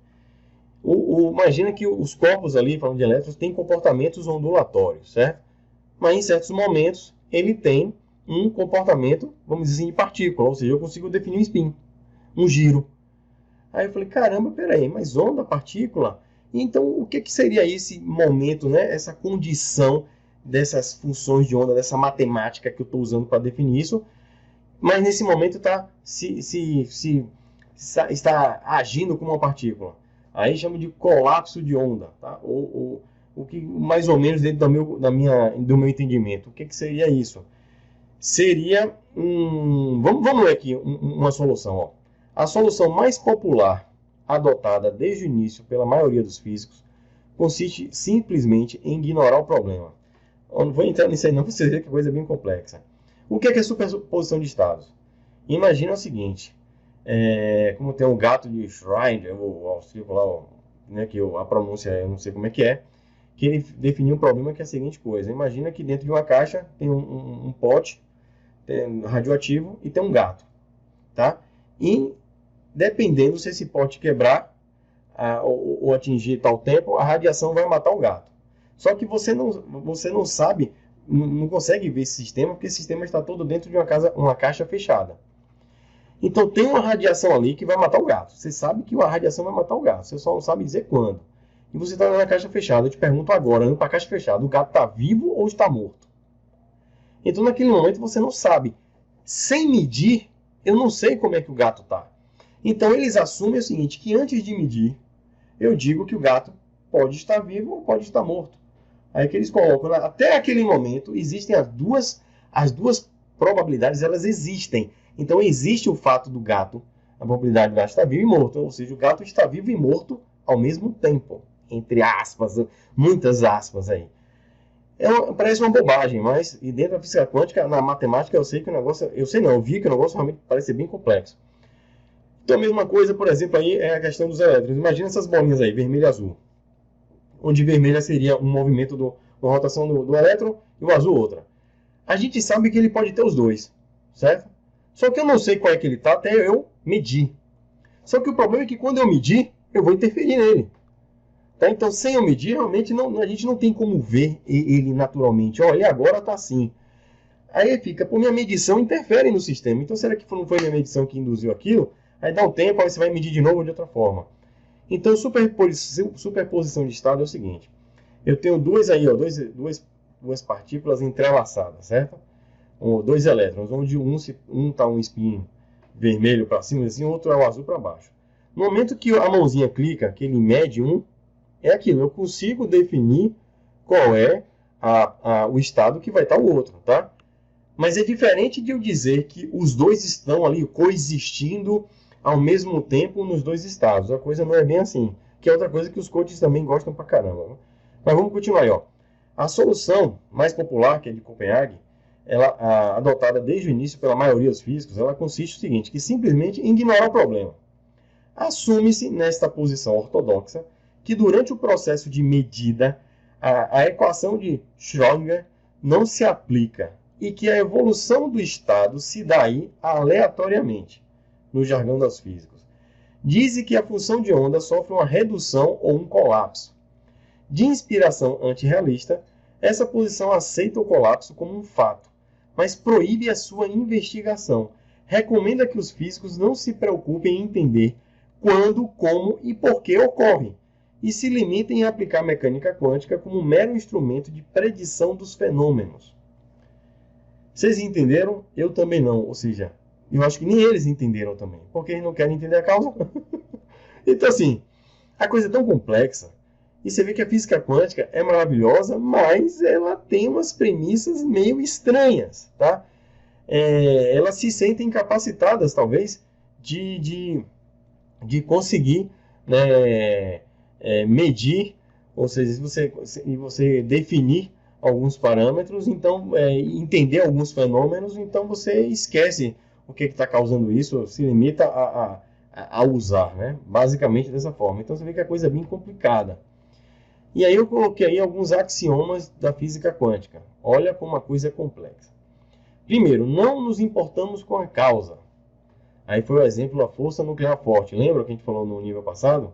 Imagina que os corpos ali, falando de elétrons, têm comportamentos ondulatórios, certo? Mas em certos momentos ele tem um comportamento, vamos dizer assim, de partícula, ou seja, eu consigo definir um spin, um giro. Aí eu falei, caramba, peraí, mas onda, partícula? Então, o que seria esse momento, né? Essa condição dessas funções de onda, dessa matemática que eu estou usando para definir isso, mas nesse momento está agindo como uma partícula. Aí chamo de colapso de onda, tá? O que mais ou menos dentro do meu entendimento. O que seria isso? Seria vamos ler aqui uma solução. Ó. A solução mais popular adotada desde o início pela maioria dos físicos consiste simplesmente em ignorar o problema. Eu não vou entrar nisso aí não, para você ver que a coisa é bem complexa. O que é superposição de estados? Imagina o seguinte, como tem o gato de Schrödinger, o austríaco lá, né, que a pronúncia eu não sei como é, que ele definiu um problema que é a seguinte coisa. Imagina que dentro de uma caixa tem um pote radioativo e tem um gato, tá? E dependendo se esse pote quebrar ou atingir tal tempo, a radiação vai matar o gato. Só que você não sabe, não consegue ver esse sistema, porque esse sistema está todo dentro de uma caixa fechada. Então tem uma radiação ali que vai matar o gato. Você sabe que a radiação vai matar o gato, você só não sabe dizer quando. E você está na caixa fechada, eu te pergunto agora, indo para a caixa fechada, o gato está vivo ou está morto? Então naquele momento você não sabe. Sem medir, eu não sei como é que o gato está. Então eles assumem o seguinte, que antes de medir, eu digo que o gato pode estar vivo ou pode estar morto. Aí que eles colocam, até aquele momento, existem as duas probabilidades, elas existem. Então existe o fato do gato, a probabilidade do gato estar vivo e morto, ou seja, o gato está vivo e morto ao mesmo tempo, entre aspas, muitas aspas aí. Parece uma bobagem, mas e dentro da física quântica, na matemática, eu vi que o negócio realmente parece ser bem complexo. Então a mesma coisa, por exemplo, aí é a questão dos elétrons. Imagina essas bolinhas aí, vermelho e azul. Onde vermelha seria um movimento uma rotação do elétron e o azul outra. A gente sabe que ele pode ter os dois, certo? Só que eu não sei qual é que ele está até eu medir. Só que o problema é que quando eu medir, eu vou interferir nele. Tá? Então, sem eu medir, realmente a gente não tem como ver ele naturalmente. Olha, agora está assim. Aí fica, minha medição interfere no sistema. Então, será que não foi minha medição que induziu aquilo? Aí dá um tempo, aí você vai medir de novo de outra forma. Então, superposição de estado é o seguinte. Eu tenho duas aí, ó, duas partículas entrelaçadas, certo? Dois elétrons, onde um está um espinho vermelho para cima, assim, o outro é o azul para baixo. No momento que a mãozinha clica, que ele mede é aquilo, eu consigo definir qual é o estado que vai estar o outro, tá? Mas é diferente de eu dizer que os dois estão ali coexistindo ao mesmo tempo nos dois estados. A coisa não é bem assim, que é outra coisa que os coaches também gostam pra caramba. Né? Mas vamos continuar aí, ó. A solução mais popular, que é de Copenhague, ela adotada desde o início pela maioria dos físicos, ela consiste no seguinte, que simplesmente ignorar o problema. Assume-se nesta posição ortodoxa que durante o processo de medida, a equação de Schrödinger não se aplica e que a evolução do estado se dá aí aleatoriamente, no jargão dos físicos. Diz que a função de onda sofre uma redução ou um colapso. De inspiração antirrealista, essa posição aceita o colapso como um fato, mas proíbe a sua investigação. Recomenda que os físicos não se preocupem em entender quando, como e por que ocorre, e se limitem a aplicar a mecânica quântica como um mero instrumento de predição dos fenômenos. Vocês entenderam? Eu também não. Ou seja, eu acho que nem eles entenderam também. Porque eles não querem entender a causa. Então, assim, a coisa é tão complexa. E você vê que a física quântica é maravilhosa, mas ela tem umas premissas meio estranhas, tá? Elas se sentem incapacitadas, talvez, de conseguir, né, medir, ou seja, se você definir alguns parâmetros, então entender alguns fenômenos, então você esquece o que está causando isso, se limita a usar, né? Basicamente dessa forma. Então você vê que a coisa é bem complicada. E aí eu coloquei aí alguns axiomas da física quântica. Olha como a coisa é complexa. Primeiro, não nos importamos com a causa. Aí foi o exemplo da força nuclear forte. Lembra que a gente falou no nível passado?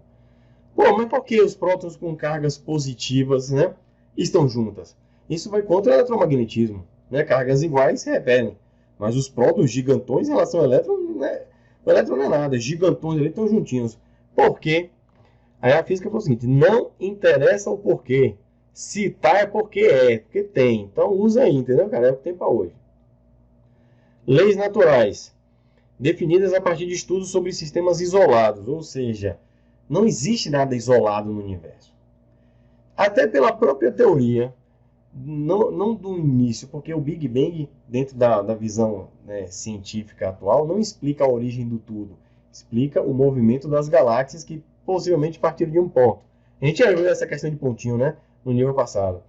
Pô, mas por que os prótons com cargas positivas, né, estão juntas? Isso vai contra o eletromagnetismo. Né? Cargas iguais se repelem. Mas os prótons gigantões em relação ao elétron, né? O elétron não é nada. Gigantões ali estão juntinhos. Por quê? Aí a física falou o seguinte, não interessa o porquê. Se tá é porque tem. Então usa aí, entendeu, cara? É o que tem para hoje. Leis naturais. Definidas a partir de estudos sobre sistemas isolados. Ou seja, não existe nada isolado no universo. Até pela própria teoria, não do início, porque o Big Bang, dentro da visão, né, científica atual, não explica a origem do tudo. Explica o movimento das galáxias que possivelmente partiram de um ponto. A gente já viu essa questão de pontinho, né, no nível passado.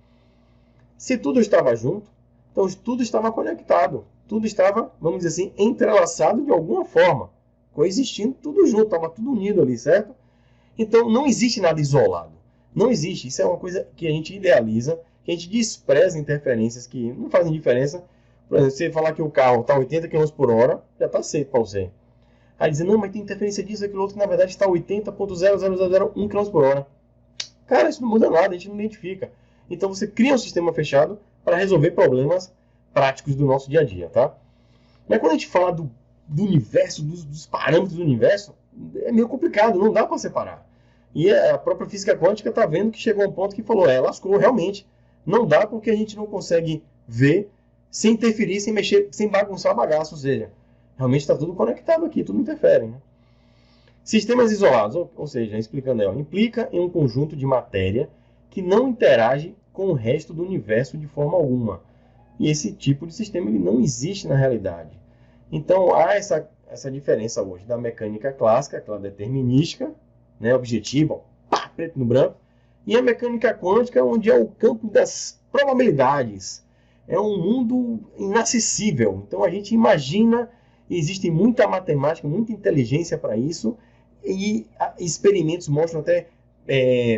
Se tudo estava junto, então tudo estava conectado. Tudo estava, vamos dizer assim, entrelaçado de alguma forma. Coexistindo tudo junto, estava tudo unido ali, certo? Então não existe nada isolado. Não existe. Isso é uma coisa que a gente idealiza, que a gente despreza interferências que não fazem diferença. Por exemplo, você falar que o carro está a 80 km por hora, já está safe para você. Aí dizer, não, mas tem interferência disso, aquilo outro, que na verdade está a 80.00001 km por hora. Cara, isso não muda nada, a gente não identifica. Então você cria um sistema fechado para resolver problemas práticos do nosso dia a dia, tá? Mas quando a gente fala do universo, dos parâmetros do universo, é meio complicado, não dá para separar. E a própria física quântica está vendo que chegou a um ponto que falou, lascou, realmente. Não dá porque a gente não consegue ver sem interferir, sem mexer, sem bagunçar a bagaça, ou seja, realmente está tudo conectado aqui, tudo interfere. Né? Sistemas isolados, ou seja, explicando aí, implica em um conjunto de matéria que não interage com o resto do universo de forma alguma. E esse tipo de sistema ele não existe na realidade. Então há essa diferença hoje da mecânica clássica, aquela determinística, né, objetiva, pá, preto no branco, e a mecânica quântica, onde é o campo das probabilidades. É um mundo inacessível. Então a gente imagina, existe muita matemática, muita inteligência para isso, e experimentos mostram até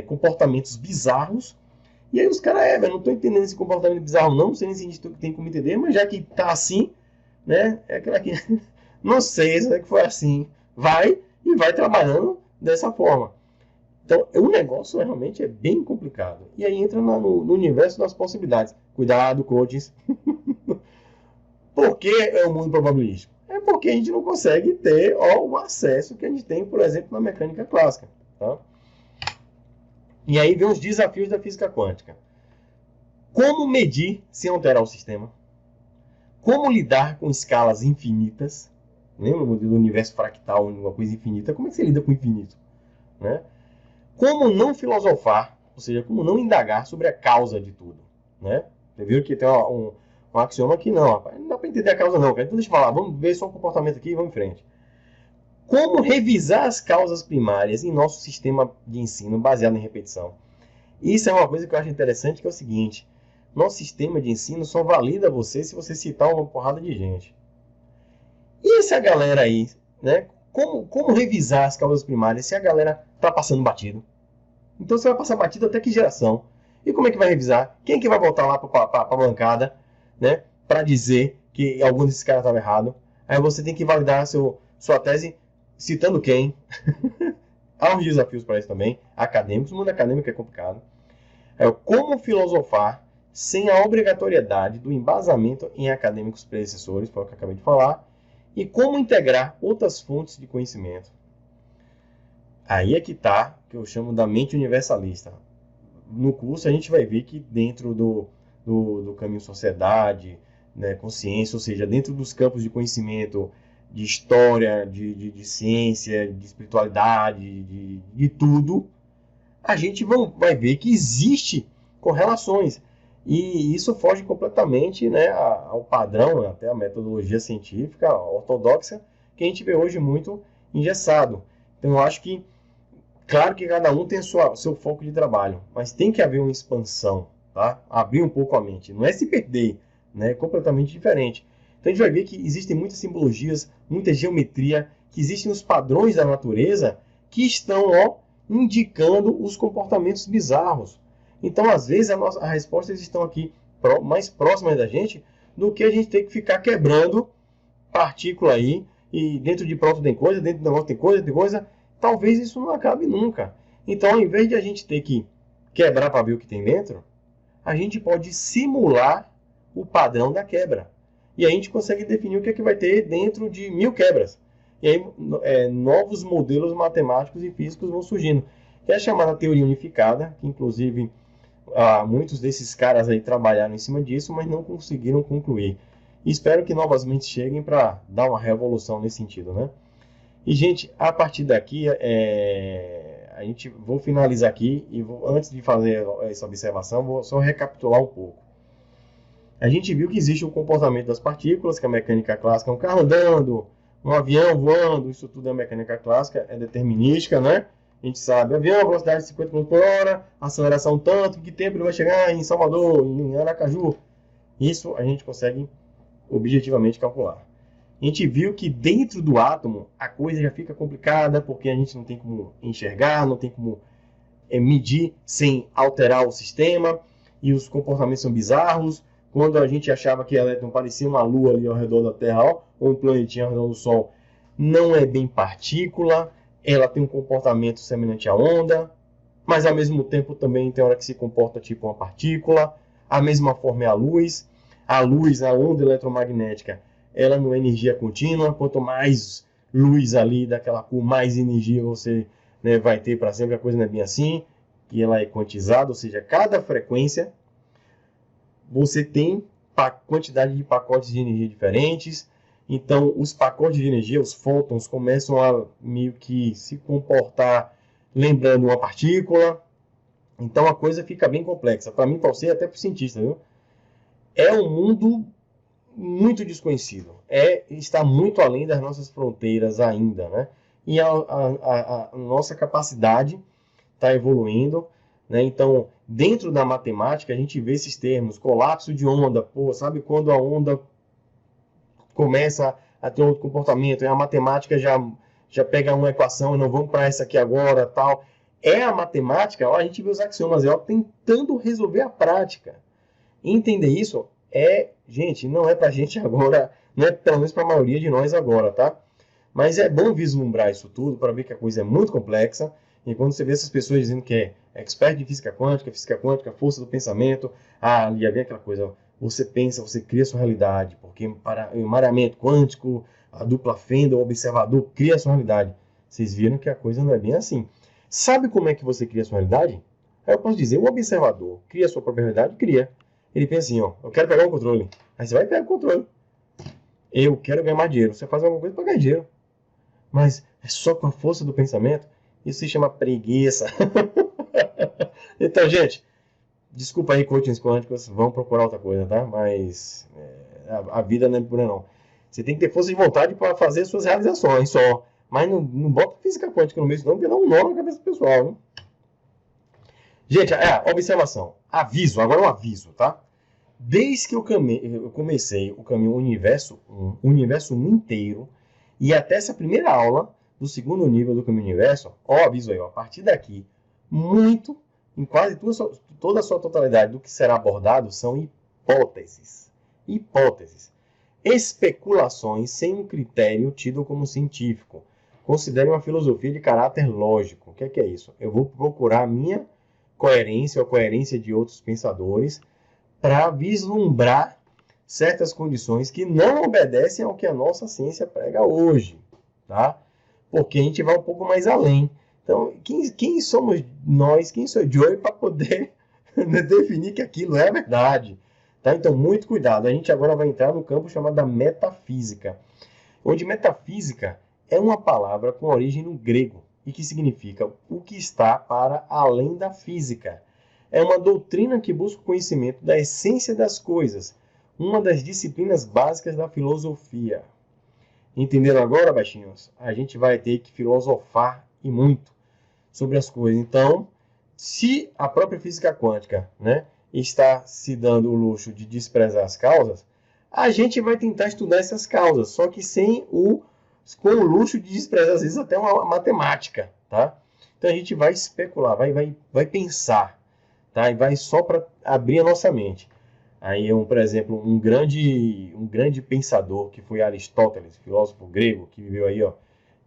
comportamentos bizarros. E aí os caras, não estou entendendo esse comportamento bizarro não sei nem se a gente tem como entender, mas já que está assim, né, é aquela que, não sei se é que foi assim, vai trabalhando dessa forma. Então, o negócio realmente é bem complicado. E aí entra no universo das possibilidades. Cuidado, coaches. Por que é o mundo probabilístico? É porque a gente não consegue ter o acesso que a gente tem, por exemplo, na mecânica clássica. Tá? E aí vem os desafios da física quântica. Como medir sem alterar o sistema? Como lidar com escalas infinitas? Lembra do universo fractal, uma coisa infinita? Como é que você lida com o infinito? Né? Como não filosofar, ou seja, como não indagar sobre a causa de tudo? Né? Você viu que tem um axioma que não, rapaz, não dá para entender a causa não, cara. Então deixa eu falar, vamos ver só o comportamento aqui e vamos em frente. Como revisar as causas primárias em nosso sistema de ensino baseado em repetição? Isso é uma coisa que eu acho interessante, que é o seguinte: nosso sistema de ensino só valida você se você citar uma porrada de gente. E essa galera aí, né? Como revisar as causas primárias se a galera tá passando batido? Então você vai passar batido até que geração? E como é que vai revisar? Quem é que vai voltar lá para a bancada, né? Para dizer que algum desses caras estava errado? Aí você tem que validar sua tese citando quem? Há uns desafios para isso também, acadêmicos. O mundo acadêmico é complicado. Como filosofar sem a obrigatoriedade do embasamento em acadêmicos predecessores, foi o que eu acabei de falar, e como integrar outras fontes de conhecimento. Aí é que está, que eu chamo da mente universalista. No curso a gente vai ver que dentro do caminho sociedade, né, consciência, ou seja, dentro dos campos de conhecimento, de história, de ciência, de espiritualidade, de tudo, a gente vai ver que existe correlações. E isso foge completamente, né, ao padrão, até a metodologia científica ortodoxa, que a gente vê hoje muito engessado. Então eu acho que, claro que cada um tem seu foco de trabalho, mas tem que haver uma expansão, tá? Abrir um pouco a mente. Não é se perder, né? É completamente diferente. Então a gente vai ver que existem muitas simbologias, muita geometria, que existem os padrões da natureza que estão, indicando os comportamentos bizarros. Então, às vezes, as respostas estão aqui mais próximas da gente do que a gente ter que ficar quebrando partícula aí, e dentro de pronto tem coisa, dentro do negócio tem coisa, talvez isso não acabe nunca. Então, ao invés de a gente ter que quebrar para ver o que tem dentro, a gente pode simular o padrão da quebra. E a gente consegue definir o que é que vai ter dentro de 1000 quebras. E aí novos modelos matemáticos e físicos vão surgindo. Que é a chamada teoria unificada, que inclusive muitos desses caras aí trabalharam em cima disso, mas não conseguiram concluir. E espero que novas mentes cheguem para dar uma revolução nesse sentido, né? E, gente, a partir daqui, vou finalizar aqui e antes de fazer essa observação, vou só recapitular um pouco. A gente viu que existe o comportamento das partículas, que a mecânica clássica é um carro andando, um avião voando, isso tudo é mecânica clássica, é determinística, né? A gente sabe, avião, velocidade de 50 km por hora, aceleração tanto, que tempo ele vai chegar em Salvador, em Aracaju. Isso a gente consegue objetivamente calcular. A gente viu que dentro do átomo a coisa já fica complicada, porque a gente não tem como enxergar, não tem como medir sem alterar o sistema, e os comportamentos são bizarros. Quando a gente achava que elétron parecia uma lua ali ao redor da Terra, ou um planetinha ao redor do Sol, não é bem partícula, ela tem um comportamento semelhante à onda, mas ao mesmo tempo também tem hora que se comporta tipo uma partícula. A mesma forma é a luz, a onda eletromagnética, ela não é energia contínua, quanto mais luz ali daquela cor, mais energia você, né, vai ter para sempre. A coisa não é bem assim, que ela é quantizada, ou seja, cada frequência você tem quantidade de pacotes de energia diferentes. Então, os pacotes de energia, os fótons, começam a meio que se comportar lembrando uma partícula. Então, a coisa fica bem complexa. Para mim, para você, até para o cientista, viu? É um mundo muito desconhecido. Está muito além das nossas fronteiras ainda, né? E a nossa capacidade está evoluindo, né? Então, dentro da matemática, a gente vê esses termos, colapso de onda, sabe quando a onda começa a ter outro comportamento, e a matemática já pega uma equação, e não vamos para essa aqui agora, tal. A matemática, a gente vê os axiomas, tentando resolver a prática. Entender isso gente, não é pra gente agora, não é pelo menos para a maioria de nós agora, tá? Mas é bom vislumbrar isso tudo para ver que a coisa é muito complexa. E quando você vê essas pessoas dizendo que é expert em física quântica, força do pensamento, ali vem aquela coisa, você pensa, você cria sua realidade, porque para o embaralhamento quântico, a dupla fenda, o observador cria a sua realidade. Vocês viram que a coisa não é bem assim. Sabe como é que você cria a sua realidade? Aí eu posso dizer, o observador cria a sua própria realidade? Cria. Ele pensa assim, ó, eu quero pegar o controle. Aí você vai pegar o controle. Eu quero ganhar mais dinheiro. Você faz alguma coisa para ganhar dinheiro. Mas é só com a força do pensamento. Isso se chama preguiça. Então, gente, desculpa aí, coachings quânticos, vão procurar outra coisa, tá? Mas a vida não é pura, não. Você tem que ter força de vontade para fazer suas realizações só. Mas não bota física quântica no meio, não, porque dá um nó na cabeça do pessoal, né? Gente, observação. Aviso, agora um aviso, tá? Desde que eu comecei o caminho Universo 1 inteiro, e até essa primeira aula do segundo nível do caminho Universo, ó, aviso aí, ó, a partir daqui, muito, em quase toda a sua totalidade do que será abordado são hipóteses. Hipóteses. Especulações sem um critério tido como científico. Considere uma filosofia de caráter lógico. O que é isso? Eu vou procurar a minha coerência ou a coerência de outros pensadores para vislumbrar certas condições que não obedecem ao que a nossa ciência prega hoje, tá? Porque a gente vai um pouco mais além. Então, quem somos nós, quem sou eu para poder definir que aquilo é verdade? Tá? Então, muito cuidado. A gente agora vai entrar no campo chamado da metafísica, onde metafísica é uma palavra com origem no grego e que significa o que está para além da física. É uma doutrina que busca o conhecimento da essência das coisas, uma das disciplinas básicas da filosofia. Entenderam agora, baixinhos? A gente vai ter que filosofar e muito sobre as coisas. Então, se a própria física quântica, né, está se dando o luxo de desprezar as causas, a gente vai tentar estudar essas causas, só que com o luxo de desprezar, às vezes, até uma matemática, tá? Então, a gente vai especular, vai pensar, tá? E vai só para abrir a nossa mente. Aí, por exemplo, um grande pensador, que foi Aristóteles, filósofo grego, que viveu aí, ó,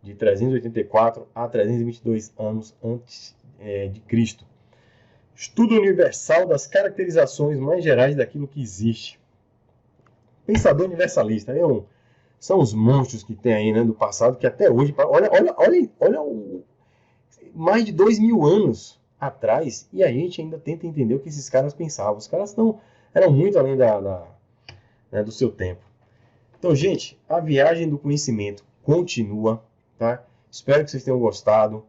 de 384 a 322 anos antes de Cristo. Estudo universal das caracterizações mais gerais daquilo que existe. Pensador universalista, são os monstros que tem aí, né, do passado, que até hoje, olha mais de 2000 anos atrás, e a gente ainda tenta entender o que esses caras pensavam. Os caras eram muito além do seu tempo. Então, gente, a viagem do conhecimento continua, tá? Espero que vocês tenham gostado.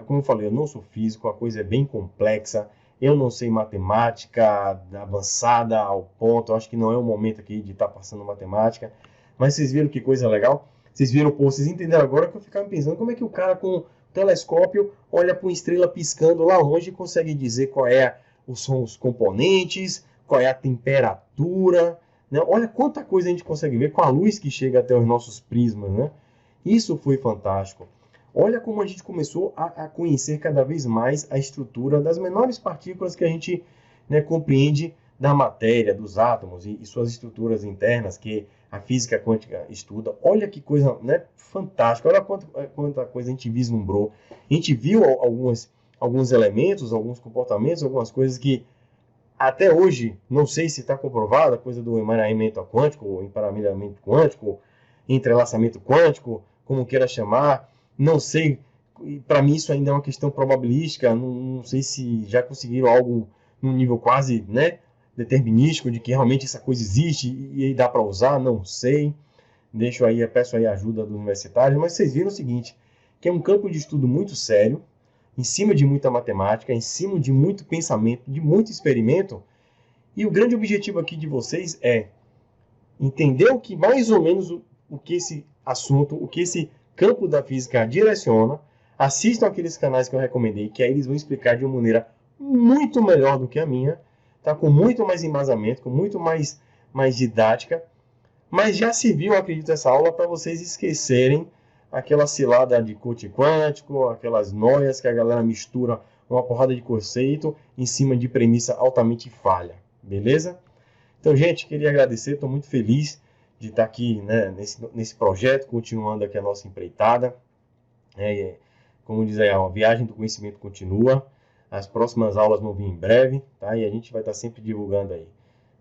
Como eu falei, eu não sou físico, a coisa é bem complexa. Eu não sei matemática avançada ao ponto. Eu acho que não é o momento aqui de estar passando matemática. Mas vocês viram que coisa legal? Vocês entenderam agora que eu ficava pensando como é que o cara com o telescópio olha para uma estrela piscando lá longe e consegue dizer são os componentes, qual é a temperatura, né? Olha quanta coisa a gente consegue ver com a luz que chega até os nossos prismas, né? Isso foi fantástico. Olha como a gente começou a conhecer cada vez mais a estrutura das menores partículas que a gente, né, compreende da matéria, dos átomos e suas estruturas internas que a física quântica estuda. Olha que coisa, né, fantástica. Olha quanta coisa a gente vislumbrou. A gente viu alguns elementos, alguns comportamentos, algumas coisas que até hoje não sei se está comprovada, a coisa do emaranhamento quântico, emparelhamento quântico, entrelaçamento quântico, como queira chamar. Não sei, para mim isso ainda é uma questão probabilística, não sei se já conseguiram algo num nível quase, né, determinístico de que realmente essa coisa existe e dá para usar, não sei. Peço aí a ajuda dos universitários, mas vocês viram o seguinte, que é um campo de estudo muito sério, em cima de muita matemática, em cima de muito pensamento, de muito experimento, e o grande objetivo aqui de vocês é entender o que mais ou menos o que esse assunto, o que esse campo da física direciona. Assistam aqueles canais que eu recomendei, que aí eles vão explicar de uma maneira muito melhor do que a minha, tá? Com muito mais embasamento, com muito mais didática. Mas já serviu, acredito, essa aula para vocês esquecerem aquela cilada de coach quântico, aquelas noias que a galera mistura uma porrada de conceito em cima de premissa altamente falha. Beleza? Então, gente, queria agradecer, estou muito feliz de estar aqui, né, nesse projeto, continuando aqui a nossa empreitada. Como diz aí, a viagem do conhecimento continua. As próximas aulas vão vir em breve, tá? E a gente vai estar sempre divulgando aí.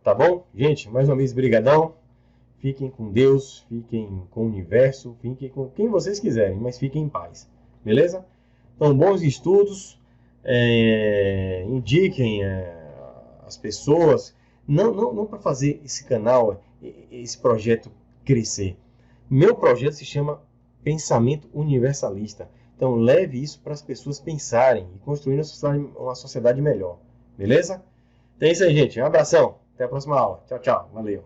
Tá bom? Gente, mais uma vez, brigadão. Fiquem com Deus, fiquem com o universo, fiquem com quem vocês quiserem, mas fiquem em paz. Beleza? Então, bons estudos. indiquem as pessoas, não para fazer esse canal, esse projeto crescer. Meu projeto se chama Pensamento Universalista. Então leve isso para as pessoas pensarem e construir uma sociedade melhor. Beleza? Então é isso aí, gente. Um abração. Até a próxima aula. Tchau, tchau. Valeu.